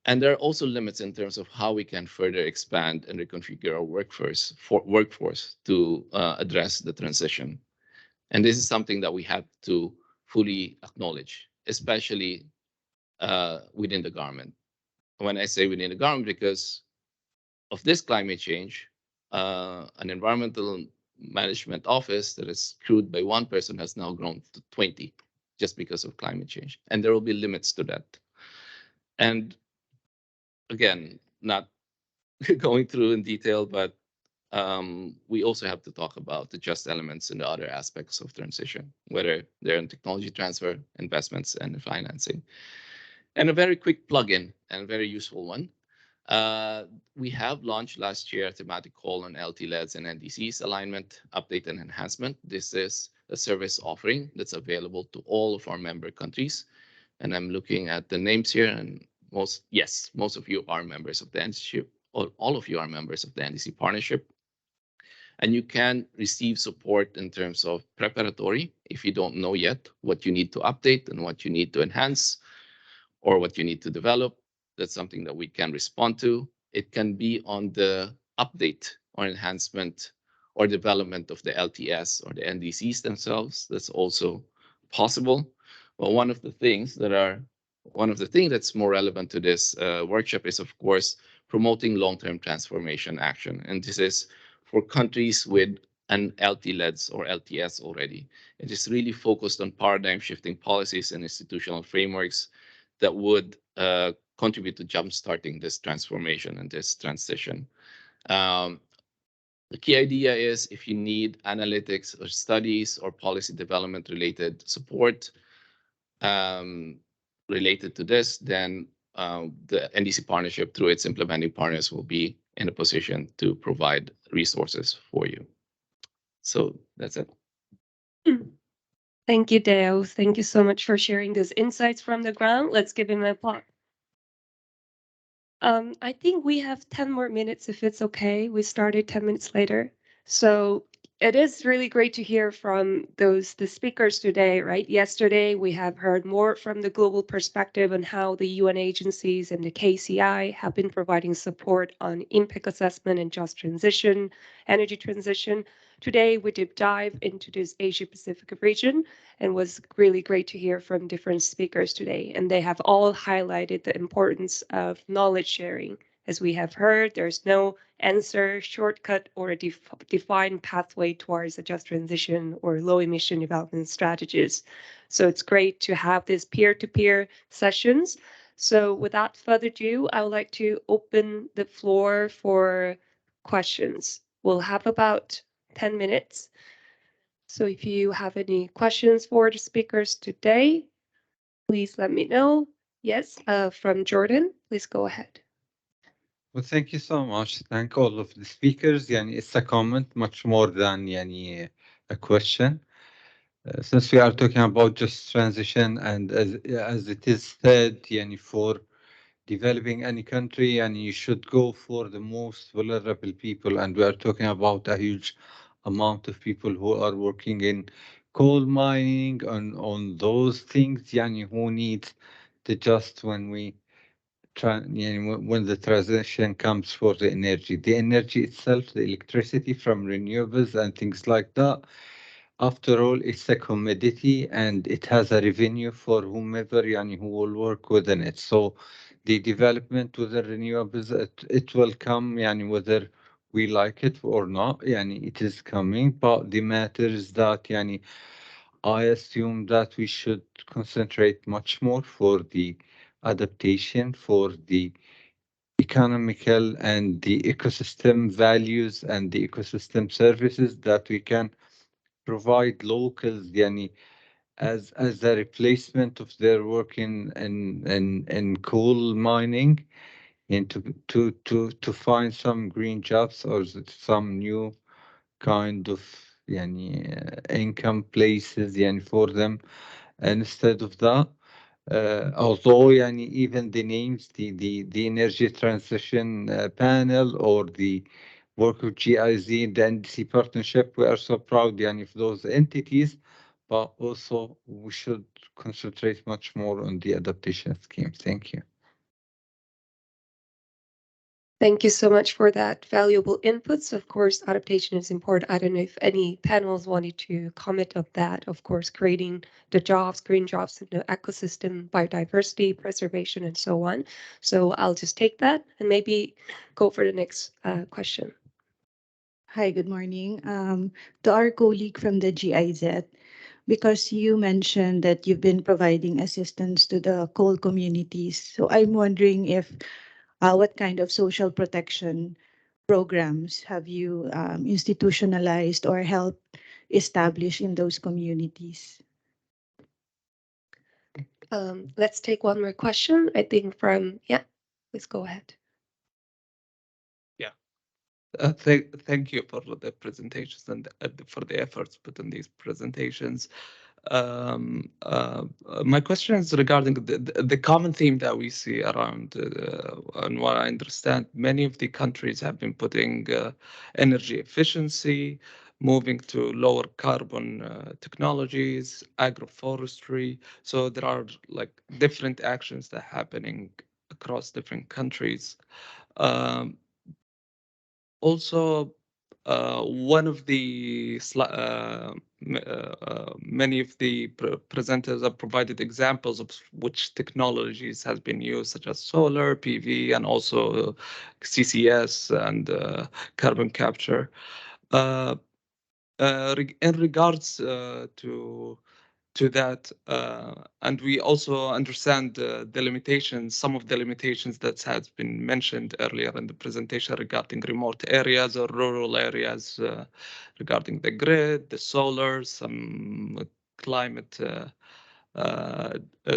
And there are also limits in terms of how we can further expand and reconfigure our workforce to address the transition. And this is something that we have to fully acknowledge. especially within the government. When I say within the government, because of this climate change, an environmental management office that is crewed by one person has now grown to 20 just because of climate change. And there will be limits to that. And again, not going through in detail, but we also have to talk about the just elements and the other aspects of transition, whether they're in technology transfer, investments, and financing. And a very quick plugin and very useful one. We have launched last year a thematic call on LT-LEDs and NDCs alignment, update, and enhancement. This is a service offering that's available to all of our member countries. And I'm looking at the names here, and most of you are members of the NDC, or all of you are members of the NDC partnership. And you can receive support in terms of preparatory if you don't know yet what you need to update and what you need to enhance or what you need to develop. That's something that we can respond to. It can be on the update or enhancement or development of the LTS or the NDCs themselves. That's also possible. Well, one of the things that's more relevant to this workshop is, of course, promoting long-term transformation action. And this is for countries with an LT-LEDs or LTS already. It is really focused on paradigm shifting policies and institutional frameworks that would contribute to jumpstarting this transformation and this transition. The key idea is if you need analytics or studies or policy development related support related to this, then the NDC partnership through its implementing partners will be in a position to provide resources for you. So that's it. Thank you, Deo. Thank you so much for sharing those insights from the ground. Let's give him an applause. I think we have 10 more minutes if it's okay. We started 10 minutes later. So it is really great to hear from the speakers today, right? Yesterday, we have heard more from the global perspective on how the UN agencies and the KCI have been providing support on impact assessment and just transition, energy transition. Today, we deep dive into this Asia Pacific region and was really great to hear from different speakers today. And they have all highlighted the importance of knowledge sharing. As we have heard, there's no answer, shortcut, or a defined pathway towards a just transition or low emission development strategies. So it's great to have these peer-to-peer sessions. So without further ado, I would like to open the floor for questions. We'll have about 10 minutes. So if you have any questions for the speakers today, please let me know. Yes, from Jordan, please go ahead. Well, thank you so much. Thank all of the speakers. It's a comment much more than a question. Since we are talking about just transition, and as it is said, for developing any country, and you should go for the most vulnerable people, and we are talking about a huge amount of people who are working in coal mining on those things, who needs to just when the transition comes for the energy itself, the electricity from renewables and things like that. After all, it's a commodity and it has a revenue for whomever who will work within it. So the development with the renewables, it will come whether we like it or not. It is coming, but the matter is that I assume that we should concentrate much more for the adaptation, for the economical and the ecosystem values and the ecosystem services that we can provide locals as a replacement of their work in coal mining, and to find some green jobs or some new kind of income places for them. And instead of that, although even the names, the energy transition panel or the work of GIZ, the NDC partnership, we are so proud of those entities, but also we should concentrate much more on the adaptation scheme. Thank you. Thank you so much for that valuable inputs. Of course, adaptation is important. I don't know if any panels wanted to comment on that. Of course, creating the jobs, green jobs in the ecosystem, biodiversity, preservation, and so on. So I'll just take that and maybe go for the next question. Hi, good morning. To our colleague from the GIZ, because you mentioned that you've been providing assistance to the coal communities. So I'm wondering if what kind of social protection programs have you institutionalized or helped establish in those communities? Let's take one more question. I think from, yeah, please go ahead. Thank you for the presentations and for the efforts put in these presentations. My question is regarding the common theme that we see around, and what I understand, many of the countries have been putting energy efficiency, moving to lower carbon technologies, agroforestry. So there are like different actions that are happening across different countries. Also, one of the many of the presenters have provided examples of which technologies has been used, such as solar, PV, and also CCS and carbon capture. In regards to that, and we also understand the limitations, some of the limitations that has been mentioned earlier in the presentation regarding remote areas or rural areas, regarding the grid, the solar, some climate.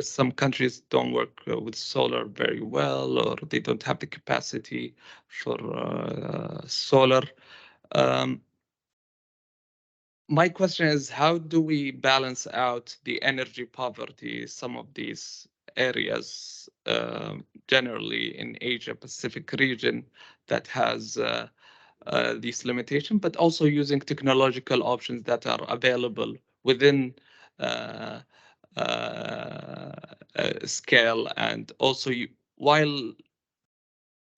Some countries don't work with solar very well, or they don't have the capacity for solar. My question is, how do we balance out the energy poverty, some of these areas, generally in Asia Pacific region that has these limitations, but also using technological options that are available within scale, and also while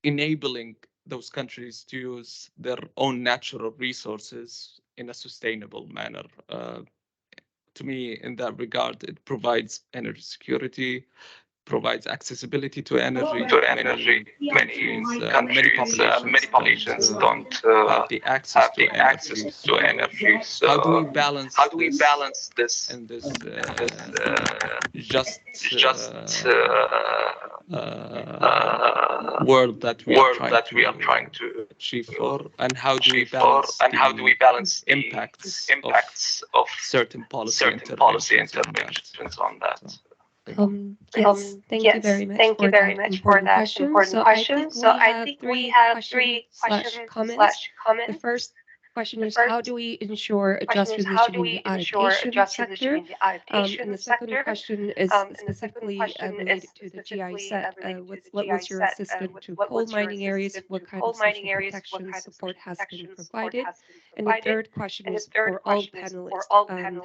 enabling those countries to use their own natural resources in a sustainable manner. To me, in that regard, it provides energy security, provides accessibility to energy. Many populations don't have the access to energy. So how do we balance this in this just world that we are trying to achieve for, and how do we balance the impacts of certain policy interventions on that? Yes, thank you very much for that important question. So I think we have three questions slash comments. The first question is, how do we ensure a just transition in the adaptation sector? And the second question is specifically related to the GIZ. What was your assistance to coal mining areas? What kind of social protection support has been provided? And the third question is for all panelists.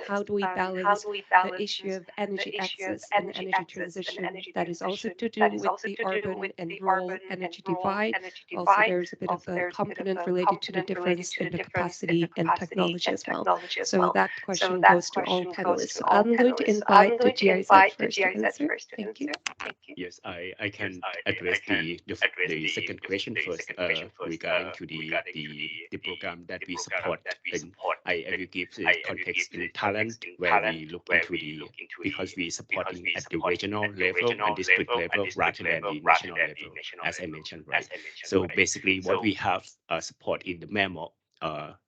How do we balance the issue of energy access and energy transition that is also to do with the urban and rural energy divide? Also, there's a bit of a component related to the difference in the capacity and technology as well. So that question goes to all panelists. So I'm going to invite the GIZ first to answer. Thank you. Yes, I can address the second question first regarding to the program that we support. And I will give the context in Thailand, where we look into because we supporting at the regional level and district level rather than the national level, as I mentioned, right? So basically, what we have support in the Memo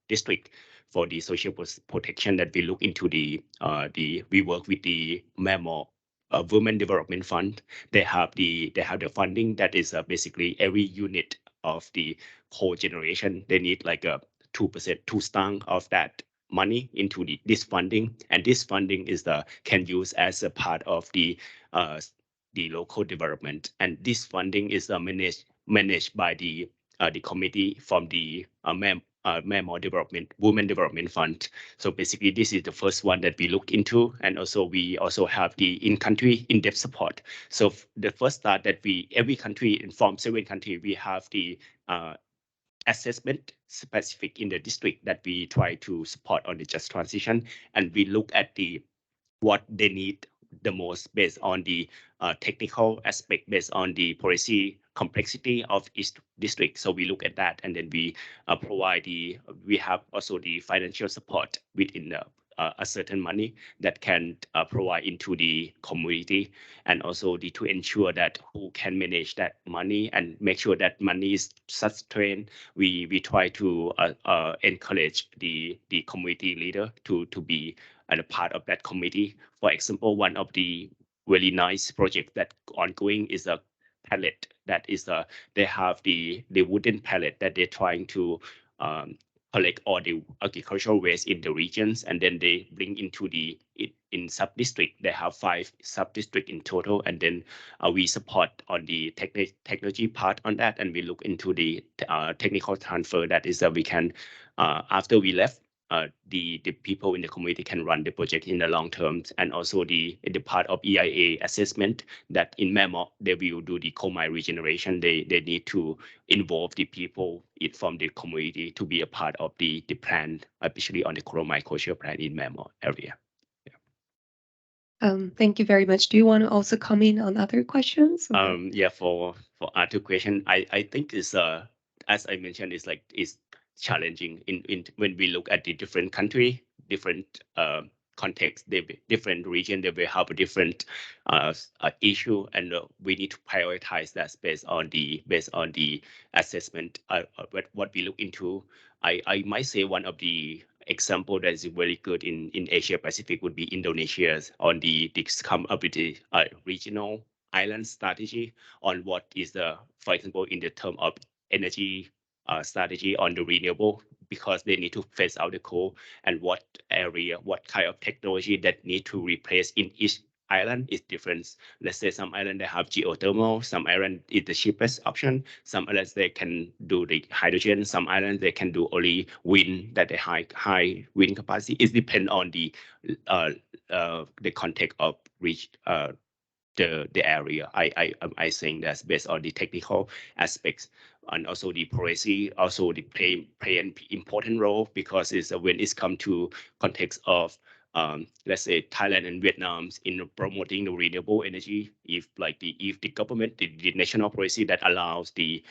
district for the social protection, that we look into we work with the Memo Women Development Fund. They have the funding that is basically every unit of the whole generation, they need like a 2%, 2 stang of that money into this funding, and this funding is can use as a part of the local development, and this funding is managed by the committee from the Myanmar Women Development Fund. So basically, this is the first one that we look into, and also we also have the in-country in-depth support. So the first start that every country from 7 countries, we have the assessment specific in the district that we try to support on the just transition, and we look at what they need the most based on the technical aspect, based on the policy complexity of each district. So we look at that, and then we we have also the financial support within a certain money that can provide into the community, and also to ensure that who can manage that money and make sure that money is sustained. We try to encourage the community leader to be a part of that committee. For example, one of the really nice project that ongoing is a pallet that is they have the wooden pallet that they're trying to collect all the agricultural waste in the regions, and then they bring into in sub-district. They have 5 sub-district in total, and then we support on the technology part on that, and we look into the technical transfer. That is we can after we left, the people in the community can run the project in the long term, and also the part of EIA assessment that in Myanmar they will do the coal mine regeneration. They need to involve the people from the community to be a part of the plan, especially on the coal mine closure plan in Myanmar area. Thank you very much. Do you want to also comment on other questions? Yeah, for other question, I think is as I mentioned, it's challenging in when we look at the different country, different context, different region, they will have a different issue, and we need to prioritize that based on the assessment. What we look into, I might say one of the example that is very good in Asia Pacific would be Indonesia on the come up with the regional island strategy on what is for example, in the term of energy strategy on the renewable, because they need to phase out the coal, and what kind of technology that need to replace in each island is different. Let's say some island they have geothermal, some island is the cheapest option, some islands they can do the hydrogen, some islands they can do only wind, that the high wind capacity. It depends on the context of the area. I saying that's based on the technical aspects, and also the policy also play an important role, because it's when it's come to context of let's say Thailand and Vietnam in promoting the renewable energy. If the government, the national policy that allows the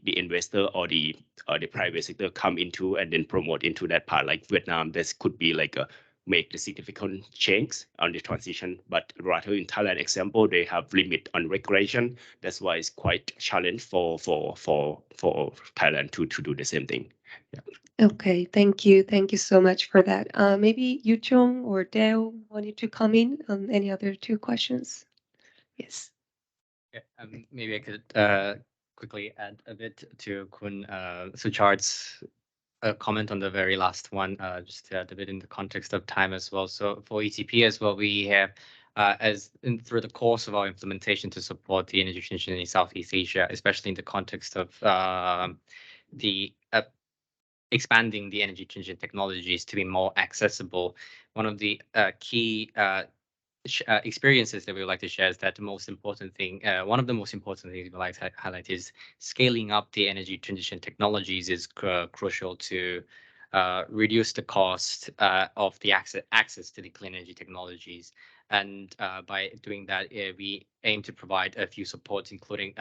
investor or the private sector come into and then promote into that part, like Vietnam, this could be like a make the significant change on the transition. But rather in Thailand example, they have limit on regulation. That's why it's quite a challenge for Thailand to do the same thing. Yeah. Okay, thank you. Thank you so much for that. Maybe Yu Chung or Dale wanted to come in on any other 2 questions. Yes. Yeah, maybe I could quickly add a bit to Kun Suchard's comment on the very last one, just to add a bit in the context of time as well. So for ETP as well, we have through the course of our implementation to support the energy transition in Southeast Asia, especially in the context of the expanding the energy transition technologies to be more accessible. One of the key experiences that we would like to share is that one of the most important things we like to highlight is scaling up the energy transition technologies is crucial to reduce the cost of the access to the clean energy technologies. And by doing that, we aim to provide a few supports, including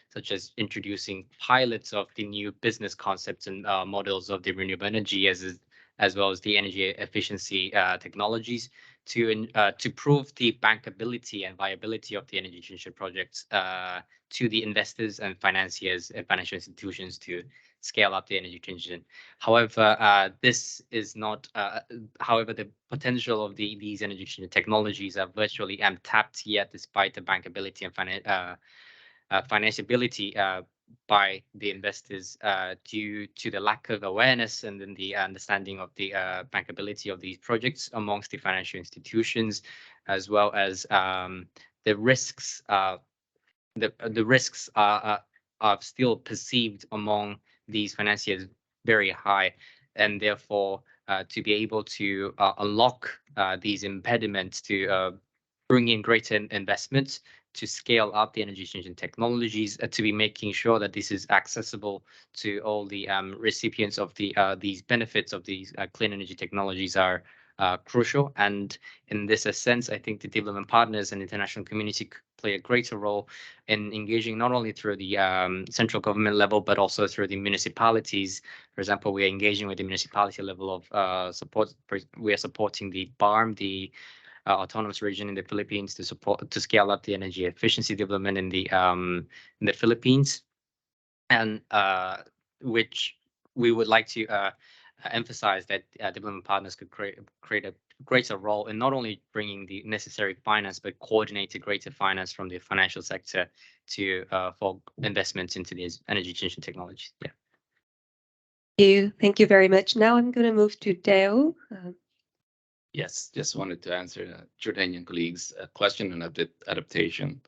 such as introducing pilots of the new business concepts and models of the renewable energy, as well as the energy efficiency technologies, to prove the bankability and viability of the energy transition projects to the investors and financiers and financial institutions to scale up the energy transition. However, this is not. However, the potential of these energy transition technologies are virtually untapped yet, despite the bankability and financiability by the investors due to the lack of awareness and then the understanding of the bankability of these projects amongst the financial institutions, as well as the risks. The risks are still perceived among these financiers very high, and therefore to be able to unlock these impediments to bring in greater investments, to scale up the energy changing technologies, to be making sure that this is accessible to all the recipients of these benefits of these clean energy technologies are crucial. And in this sense, I think the development partners and international community could play a greater role in engaging not only through the central government level, but also through the municipalities. For example, we are engaging with the municipality level of support. We are supporting the BARM, the autonomous region in the Philippines, to scale up the energy efficiency development in the Philippines, and which we would like to emphasize that development partners could create a greater role in not only bringing the necessary finance, but coordinated greater finance from the financial sector to for investments into these energy changing technologies. Yeah. Thank you very much. Now I'm going to move to Deo. Yes, just wanted to answer Jordanian colleagues' question on adaptation.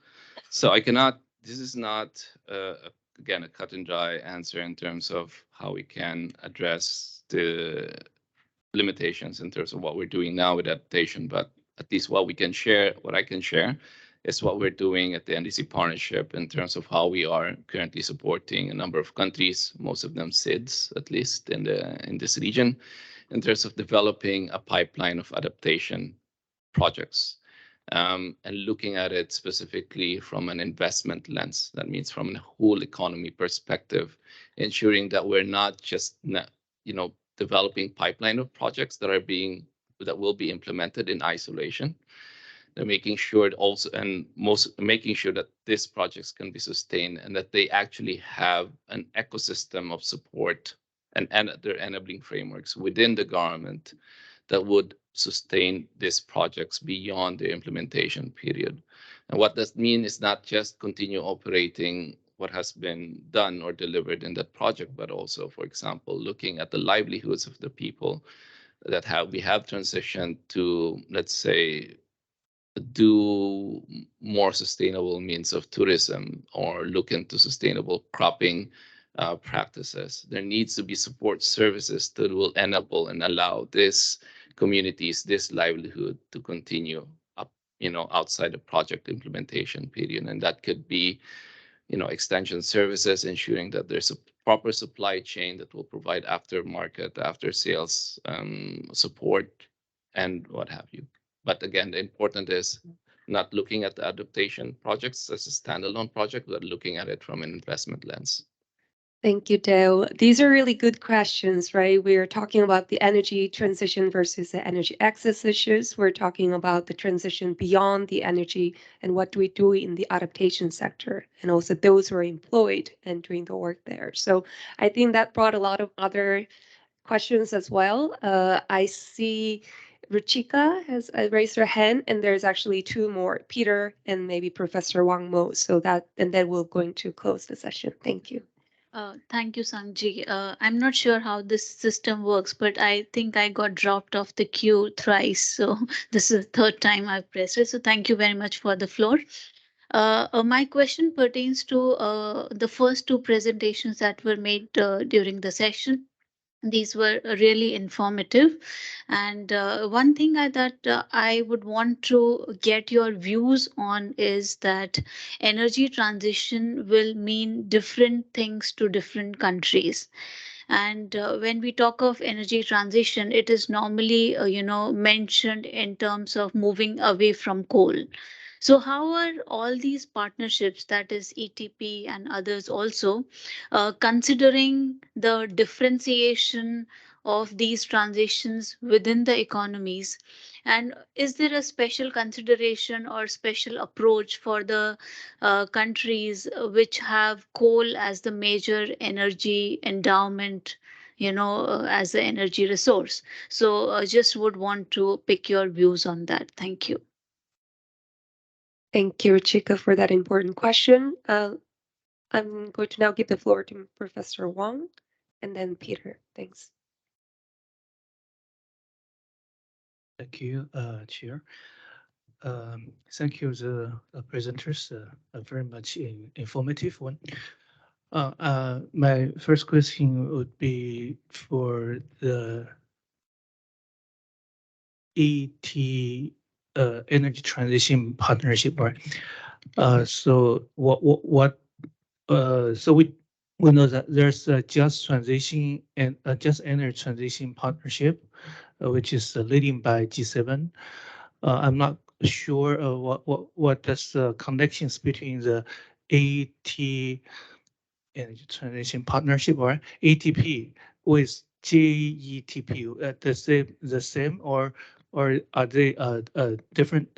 So this is not, again, a cut and dry answer in terms of how we can address the limitations in terms of what we're doing now with adaptation, but at least what I can share is what we're doing at the NDC partnership in terms of how we are currently supporting a number of countries, most of them SIDS, at least in this region, in terms of developing a pipeline of adaptation projects, and looking at it specifically from an investment lens. That means from a whole economy perspective, ensuring that we're not just developing pipeline of projects that will be implemented in isolation. They're making sure making sure that these projects can be sustained and that they actually have an ecosystem of support and their enabling frameworks within the government that would sustain these projects beyond the implementation period. And what that means is not just continue operating what has been done or delivered in that project, but also, for example, looking at the livelihoods of the people that we have transitioned to, let's say, do more sustainable means of tourism or look into sustainable cropping practices. There needs to be support services that will enable and allow these communities, this livelihood to continue up, outside the project implementation period. And that could be, extension services, ensuring that there's a proper supply chain that will provide aftermarket, after sales support, and what have you. But again, the important is not looking at the adaptation projects as a standalone project, but looking at it from an investment lens. Thank you, Deo. These are really good questions, right? We're talking about the energy transition versus the energy access issues. We're talking about the transition beyond the energy and what do we do in the adaptation sector, and also those who are employed and doing the work there. So I think that brought a lot of other questions as well. I see Ruchika has raised her hand, and there's actually two more, Peter and maybe Professor Wang Mo. And then we're going to close the session. Thank you. Thank you, Sangji. I'm not sure how this system works, but I think I got dropped off the queue thrice. So this is the third time I've pressed it. So thank you very much for the floor. My question pertains to the first two presentations that were made during the session. These were really informative. And one thing that I would want to get your views on is that energy transition will mean different things to different countries. And when we talk of energy transition, it is normally, mentioned in terms of moving away from coal. So how are all these partnerships, that is ETP and others also, considering the differentiation of these transitions within the economies? And is there a special consideration or special approach for the countries which have coal as the major energy endowment, as the energy resource? So just would want to pick your views on that. Thank you. Thank you, Ruchika, for that important question. I'm going to now give the floor to Professor Wang and then Peter. Thanks. Thank you, Chair. Thank you, the presenters, a very much informative one. My first question would be for the ET Energy Transition Partnership, right? So so we know that there's a Just Transition and a Just Energy Transition Partnership, which is leading by G7. I'm not sure what does the connections between the AT Energy Transition Partnership or ATP with GETP, the same or are they different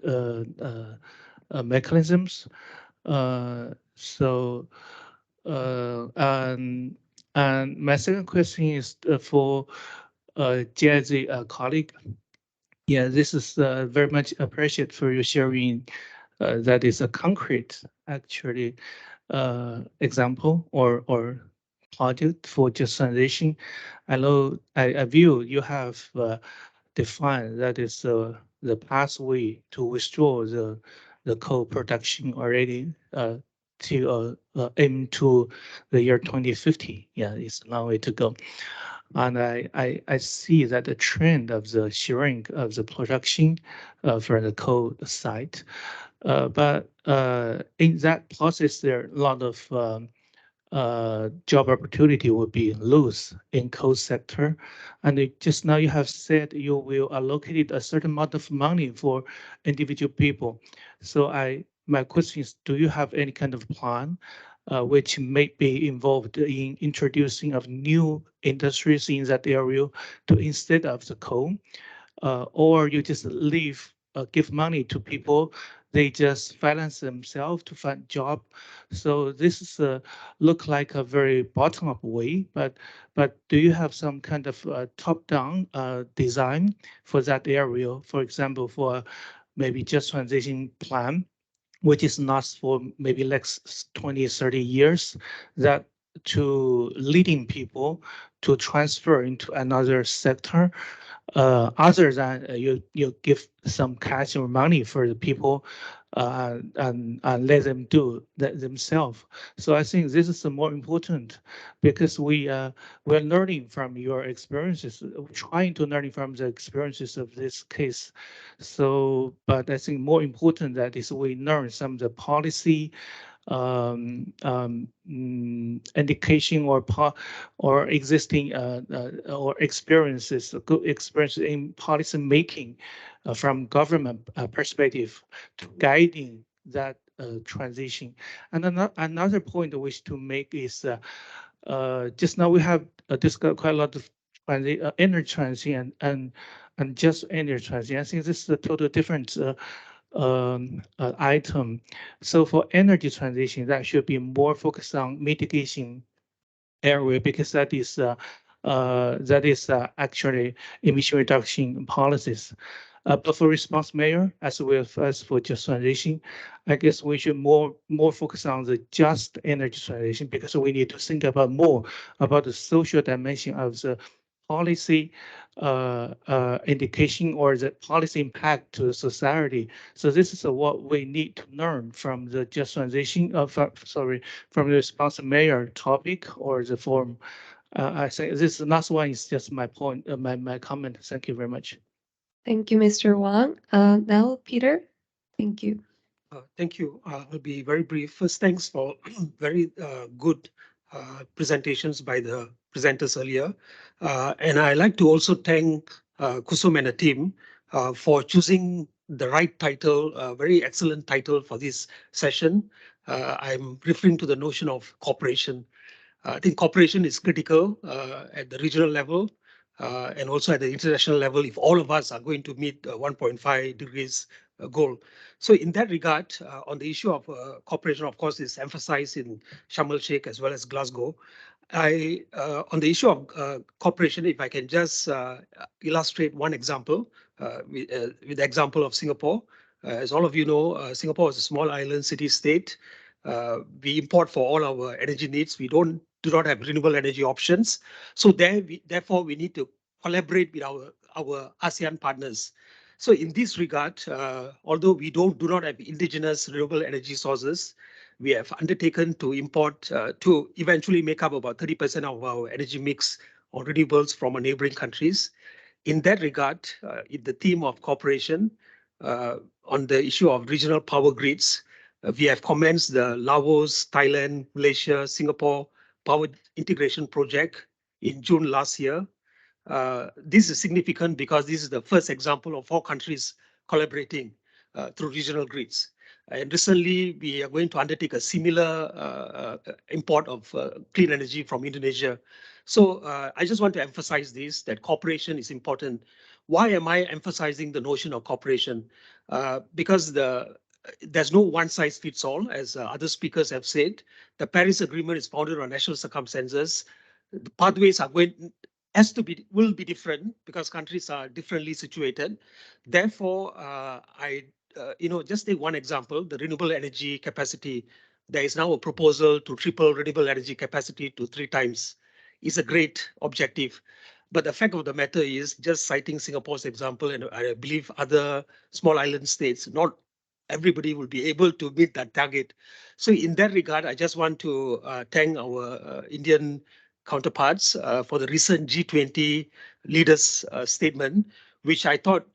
mechanisms? So and my second question is for Jazzy colleague. Yeah, this is very much appreciate for your sharing. That is a concrete, actually, example or project for just transition. I know I view you have defined that is the pathway to withdraw the coal production already to aim to the year 2050. Yeah, it's a long way to go. And I see that the trend of the sharing of the production for the coal site. But in that process, there are a lot of job opportunity will be loose in coal sector. And just now you have said you will allocate a certain amount of money for individual people. So my question is, do you have any kind of plan which may be involved in introducing of new industries in that area to instead of the coal? Or you just give money to people, they just finance themselves to find job. So this is look like a very bottom-up way, but do you have some kind of top-down design for that area? For example, for maybe just transition plan, which is not for maybe next 20, 30 years, that to leading people to transfer into another sector other than you give some cash or money for the people and let them do that themselves. So I think this is more important because we're learning from your experiences, trying to learn from the experiences of this case. So, but I think more important that is we learn some of the policy indication or existing or experiences, good experience in policy making from government perspective to guiding that transition. And another point I wish to make is just now we have discussed quite a lot of energy transition and just energy transition. I think this is a total different item. So for energy transition, that should be more focused on mitigation area because that is actually emission reduction policies. But for response measure, as well as for just transition, I guess we should more focus on the just energy transition because we need to think about more about the social dimension of the policy indication or the policy impact to the society. So this is what we need to learn from the just transition of, from the responsible mayor topic or the forum. I think this last one is just my point, my comment. Thank you very much. Thank you, Mr. Wang. Now, Peter, thank you. Thank you. I'll be very brief. First, thanks for very good presentations by the presenters earlier. And I'd like to also thank Kusum and the team for choosing the right title, very excellent title for this session. I'm referring to the notion of cooperation. I think cooperation is critical at the regional level and also at the international level if all of us are going to meet 1.5 degrees goal. So in that regard, on the issue of cooperation, of course, is emphasized in Sharm el-Sheikh as well as Glasgow. On the issue of cooperation, if I can just illustrate one example with the example of Singapore. As all of you know, Singapore is a small island city-state. We import for all our energy needs. We do not have renewable energy options. So therefore, we need to collaborate with our ASEAN partners. So in this regard, although we do not have indigenous renewable energy sources, we have undertaken to import, to eventually make up about 30% of our energy mix on renewables from our neighboring countries. In that regard, in the theme of cooperation on the issue of regional power grids, we have commenced the Laos, Thailand, Malaysia, Singapore power integration project in June last year. This is significant because this is the first example of 4 countries collaborating through regional grids. And recently, we are going to undertake a similar import of clean energy from Indonesia. So I just want to emphasize this, that cooperation is important. Why am I emphasizing the notion of cooperation? Because there's no one size fits all, as other speakers have said. The Paris Agreement is founded on national circumstances. The pathways are will be different because countries are differently situated. Therefore, just take one example, the renewable energy capacity. There is now a proposal to triple renewable energy capacity to 3 times. It's a great objective. But the fact of the matter is, just citing Singapore's example, and I believe other small island states, not everybody will be able to meet that target. So in that regard, I just want to thank our Indian counterparts for the recent G20 leaders statement, which I thought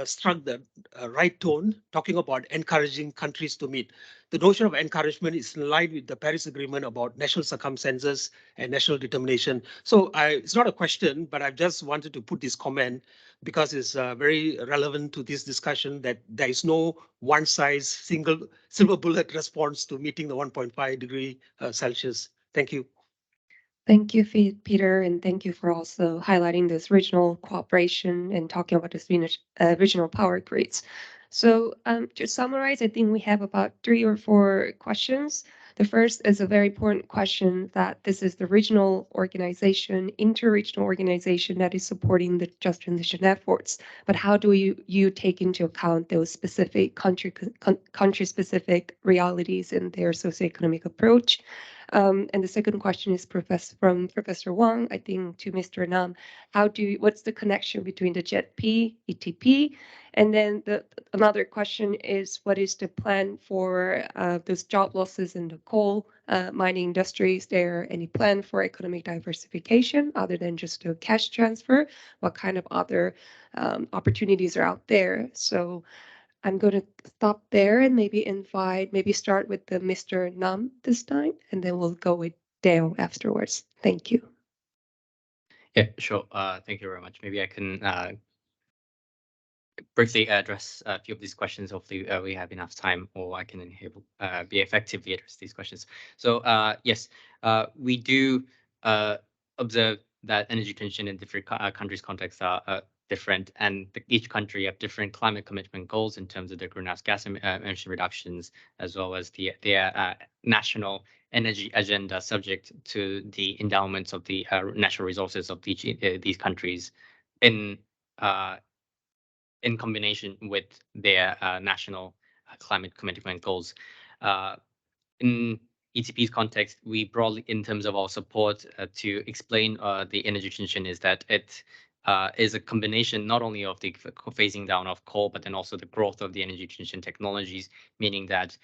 struck the right tone, talking about encouraging countries to meet. The notion of encouragement is in line with the Paris Agreement about national circumstances and national determination. So it's not a question, but I just wanted to put this comment because it's very relevant to this discussion that there is no one size single silver bullet response to meeting the 1.5 degree Celsius. Thank you. Thank you, Peter, and thank you for also highlighting this regional cooperation and talking about this regional power grids. So to summarize, I think we have about 3 or 4 questions. The first is a very important question that this is the regional organization, inter-regional organization that is supporting the just transition efforts. But how do you take into account those specific country-specific realities in their socioeconomic approach? And the second question is from Professor Wang, I think, to Mr. Nam. What's the connection between the JETP, ETP? And then another question is, what is the plan for those job losses in the coal mining industry? Is there any plan for economic diversification other than just a cash transfer? What kind of other opportunities are out there? So I'm going to stop there and maybe start with the Mr. Nam this time, and then we'll go with Dale afterwards. Thank you. Yeah, sure. Thank you very much. Maybe I can briefly address a few of these questions. Hopefully we have enough time, or I can be effectively address these questions. So yes, we do observe that energy transition in different countries' contexts are different, and each country have different climate commitment goals in terms of their greenhouse gas emission reductions, as well as their national energy agenda subject to the endowments of the natural resources of these countries in combination with their national climate commitment goals. In ETP's context, we broadly, in terms of our support to explain the energy transition, is that it is a combination not only of the phasing down of coal, but then also the growth of the energy transition technologies, meaning that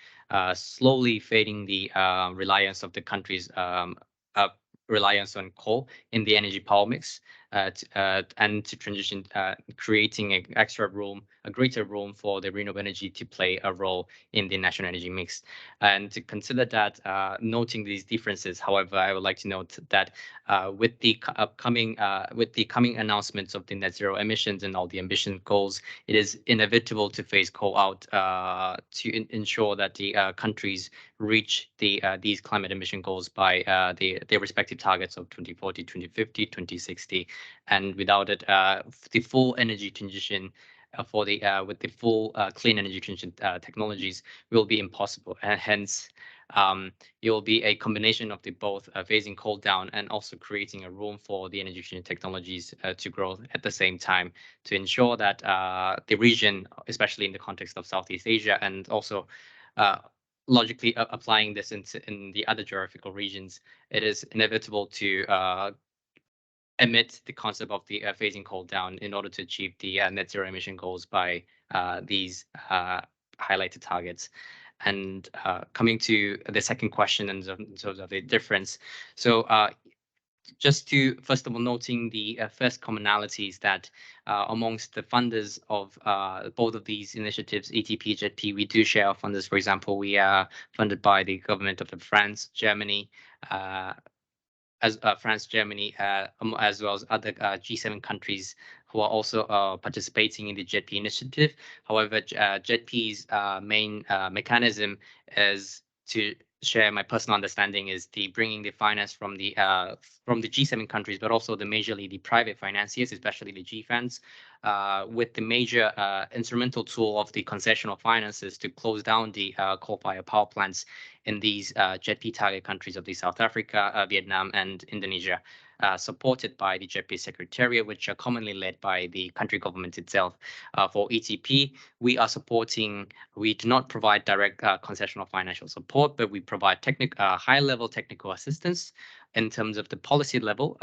slowly fading the reliance of the country's reliance on coal in the energy power mix, and to transition, creating a greater room for the renewable energy to play a role in the national energy mix. And to consider that, noting these differences, however, I would like to note that with the coming announcements of the net zero emissions and all the ambition goals, it is inevitable to phase coal out to ensure that the countries reach these climate emission goals by their respective targets of 2040, 2050, 2060. And without it, the full energy transition with the full clean energy transition technologies will be impossible. And hence, it will be a combination of the both phasing coal down and also creating a room for the energy transition technologies to grow at the same time, to ensure that the region, especially in the context of Southeast Asia, and also logically applying this in the other geographical regions, it is inevitable to emit the concept of the phasing coal down in order to achieve the net zero emission goals by these highlighted targets. And coming to the second question in terms of the difference. So just to first of all noting the first commonalities that amongst the funders of both of these initiatives, ETP, JETP, we do share our funders. For example, we are funded by the government of France, Germany, France, Germany, as well as other G7 countries who are also participating in the JETP initiative. However, JETP's main mechanism is to share my personal understanding is the bringing the finance from the G7 countries, but also the majorly the private financiers, especially the GFANs, with the major instrumental tool of the concessional finances to close down the coal-fired power plants in these JETP target countries of the South Africa, Vietnam, and Indonesia, supported by the JETP Secretariat, which are commonly led by the country government itself. For ETP, we are supporting, we do not provide direct concessional financial support, but we provide high-level technical assistance in terms of the policy level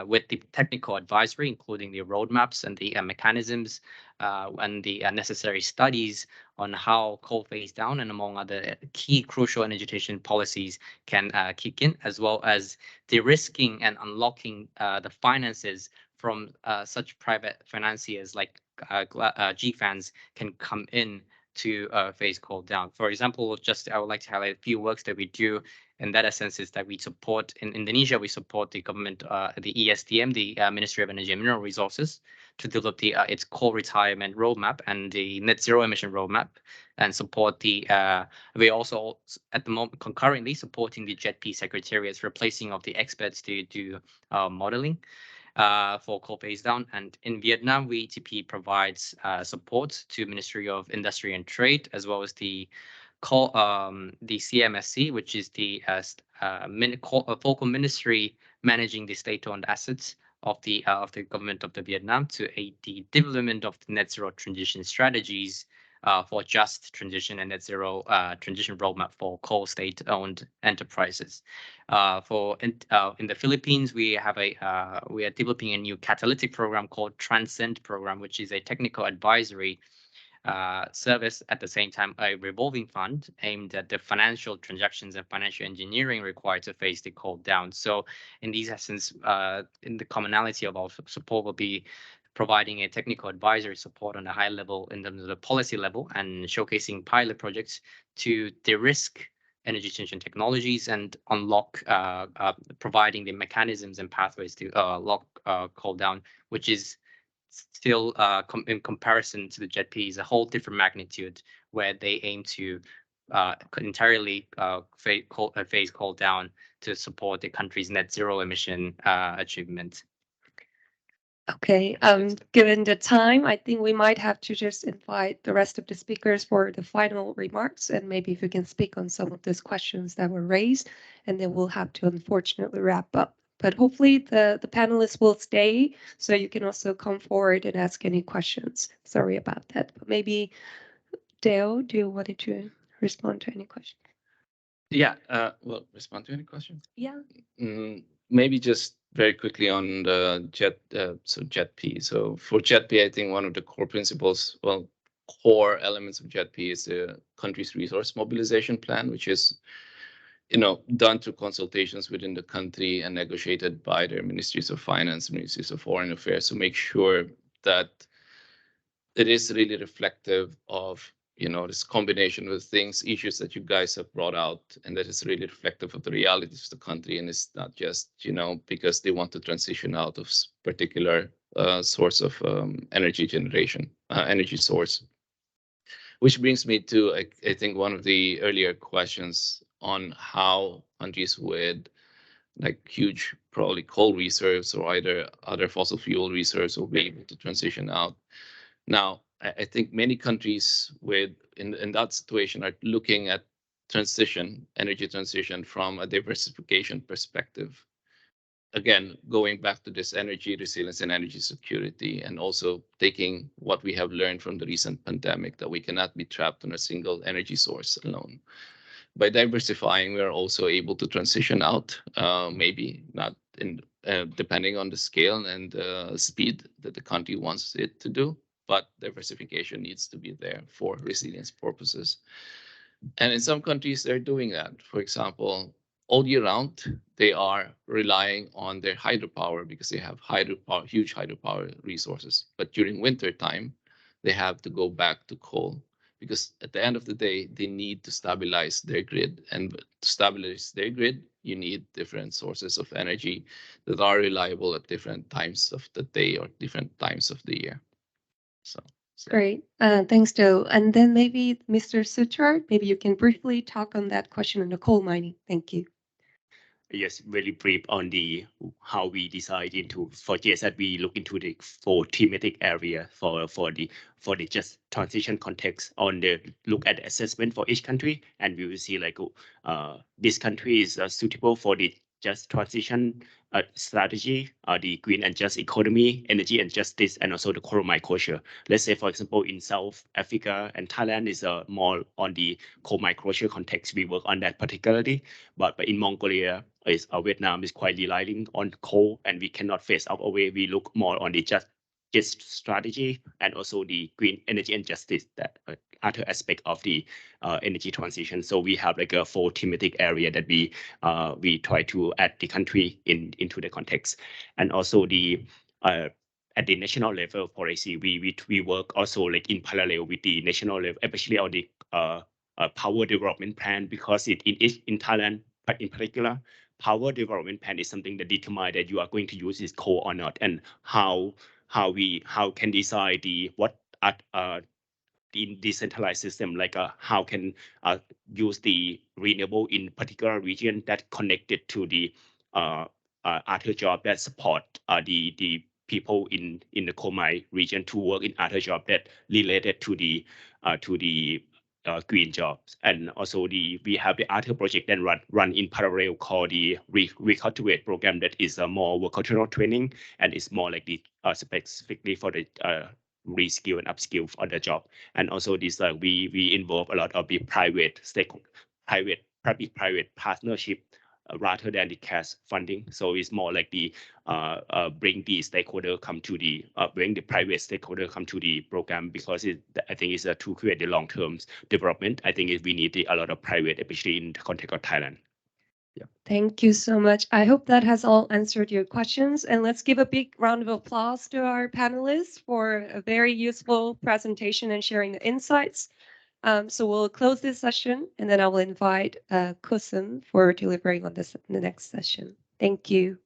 with the technical advisory, including the roadmaps and the mechanisms and the necessary studies on how coal phase down and among other key crucial energy transition policies can kick in, as well as de-risking and unlocking the finances from such private financiers like GFANs can come in to phase coal down. For example, I would like to highlight a few works that we do in that essence is that we support in Indonesia, we support the government, the ESDM, the Ministry of Energy and Mineral Resources, to develop its coal retirement roadmap and the net zero emission roadmap, and support the. We also at the moment concurrently supporting the JETP Secretariat's replacing of the experts to do modeling for coal phase down. And in Vietnam, ETP provides support to Ministry of Industry and Trade, as well as the CMSC, which is the focal ministry managing the state-owned assets of the government of the Vietnam to aid the development of the net zero transition strategies for just transition and net zero transition roadmap for coal state-owned enterprises. In the Philippines, we are developing a new catalytic program called Transcend program, which is a technical advisory service, at the same time a revolving fund aimed at the financial transactions and financial engineering required to phase the coal down. So in these essence, in the commonality of our support will be providing a technical advisory support on a high level in terms of the policy level and showcasing pilot projects to de-risk energy transition technologies and unlock, providing the mechanisms and pathways to lock coal down, which is still in comparison to the JETP is a whole different magnitude, where they aim to entirely phase coal down to support the country's net zero emission achievement. Okay, given the time, I think we might have to just invite the rest of the speakers for the final remarks, and maybe if you can speak on some of those questions that were raised, and then we'll have to unfortunately wrap up. But hopefully the panelists will stay, so you can also come forward and ask any questions. Sorry about that, but maybe Dale, do you want to respond to any questions? Yeah, well, respond to any question? Yeah. Maybe just very quickly on the JETP. So for JETP, I think one of the core principles, well, core elements of JETP is the country's resource mobilization plan, which is, done through consultations within the country and negotiated by their ministries of finance, ministries of foreign affairs, to make sure that it is really reflective of this combination of issues that you guys have brought out, and that is really reflective of the realities of the country, and it's not just because they want to transition out of particular source of energy generation, energy source. Which brings me to I think one of the earlier questions on how countries with huge probably coal reserves or either other fossil fuel reserves will be able to transition out. Now, I think many countries in that situation are looking at energy transition from a diversification perspective. Again, going back to this energy resilience and energy security, and also taking what we have learned from the recent pandemic, that we cannot be trapped on a single energy source alone. By diversifying, we are also able to transition out, maybe not depending on the scale and speed that the country wants it to do, but diversification needs to be there for resilience purposes. And in some countries, they're doing that. For example, all year round, they are relying on their hydropower because they have hydropower, huge hydropower resources. But during winter time, they have to go back to coal because at the end of the day, they need to stabilize their grid. And to stabilize their grid, you need different sources of energy that are reliable at different times of the day or different times of the year. So. Great. Thanks, Joe. And then maybe Mr. Sutrar, maybe you can briefly talk on that question on the coal mining. Thank you. Yes, very brief on the how we decide into for GSZ. We look into the 4 thematic area for the just transition context on the look at the assessment for each country, and we will see like this country is suitable for the just transition strategy, the green and just economy, energy and justice, and also the coal mine closure. Let's say, for example, in South Africa and Thailand is more on the coal mine closure context. We work on that particularly, but in Mongolia, Vietnam is quite relying on coal, and we cannot phase out away. We look more on the just strategy and also the green energy and justice, that other aspect of the energy transition. So we have like a 4 thematic area that we try to add the country into the context, and also the at the national level policy, we work also like in parallel with the national level, especially on the power development plan, because in Thailand, but in particular, power development plan is something that determines that you are going to use this coal or not, and how can decide what in decentralized system, like how can use the renewable in particular region that connected to the other job that support the people in the coal mine region to work in other job that related to the green jobs. And also we have the other project that run in parallel called the Recultivate program, that is more vocational training, and it's more like the specifically for the reskill and upskill on the job. And also this we involve a lot of the private public-private partnership rather than the cash funding. So it's more like the bring the stakeholder come to the bring the private stakeholder come to the program, because I think it's to create the long-term development. I think we need a lot of private, especially in the context of Thailand. Yeah. Thank you so much. I hope that has all answered your questions. And let's give a big round of applause to our panelists for a very useful presentation and sharing the insights. So we'll close this session, and then I will invite Kusum for delivering on the next session. Thank you.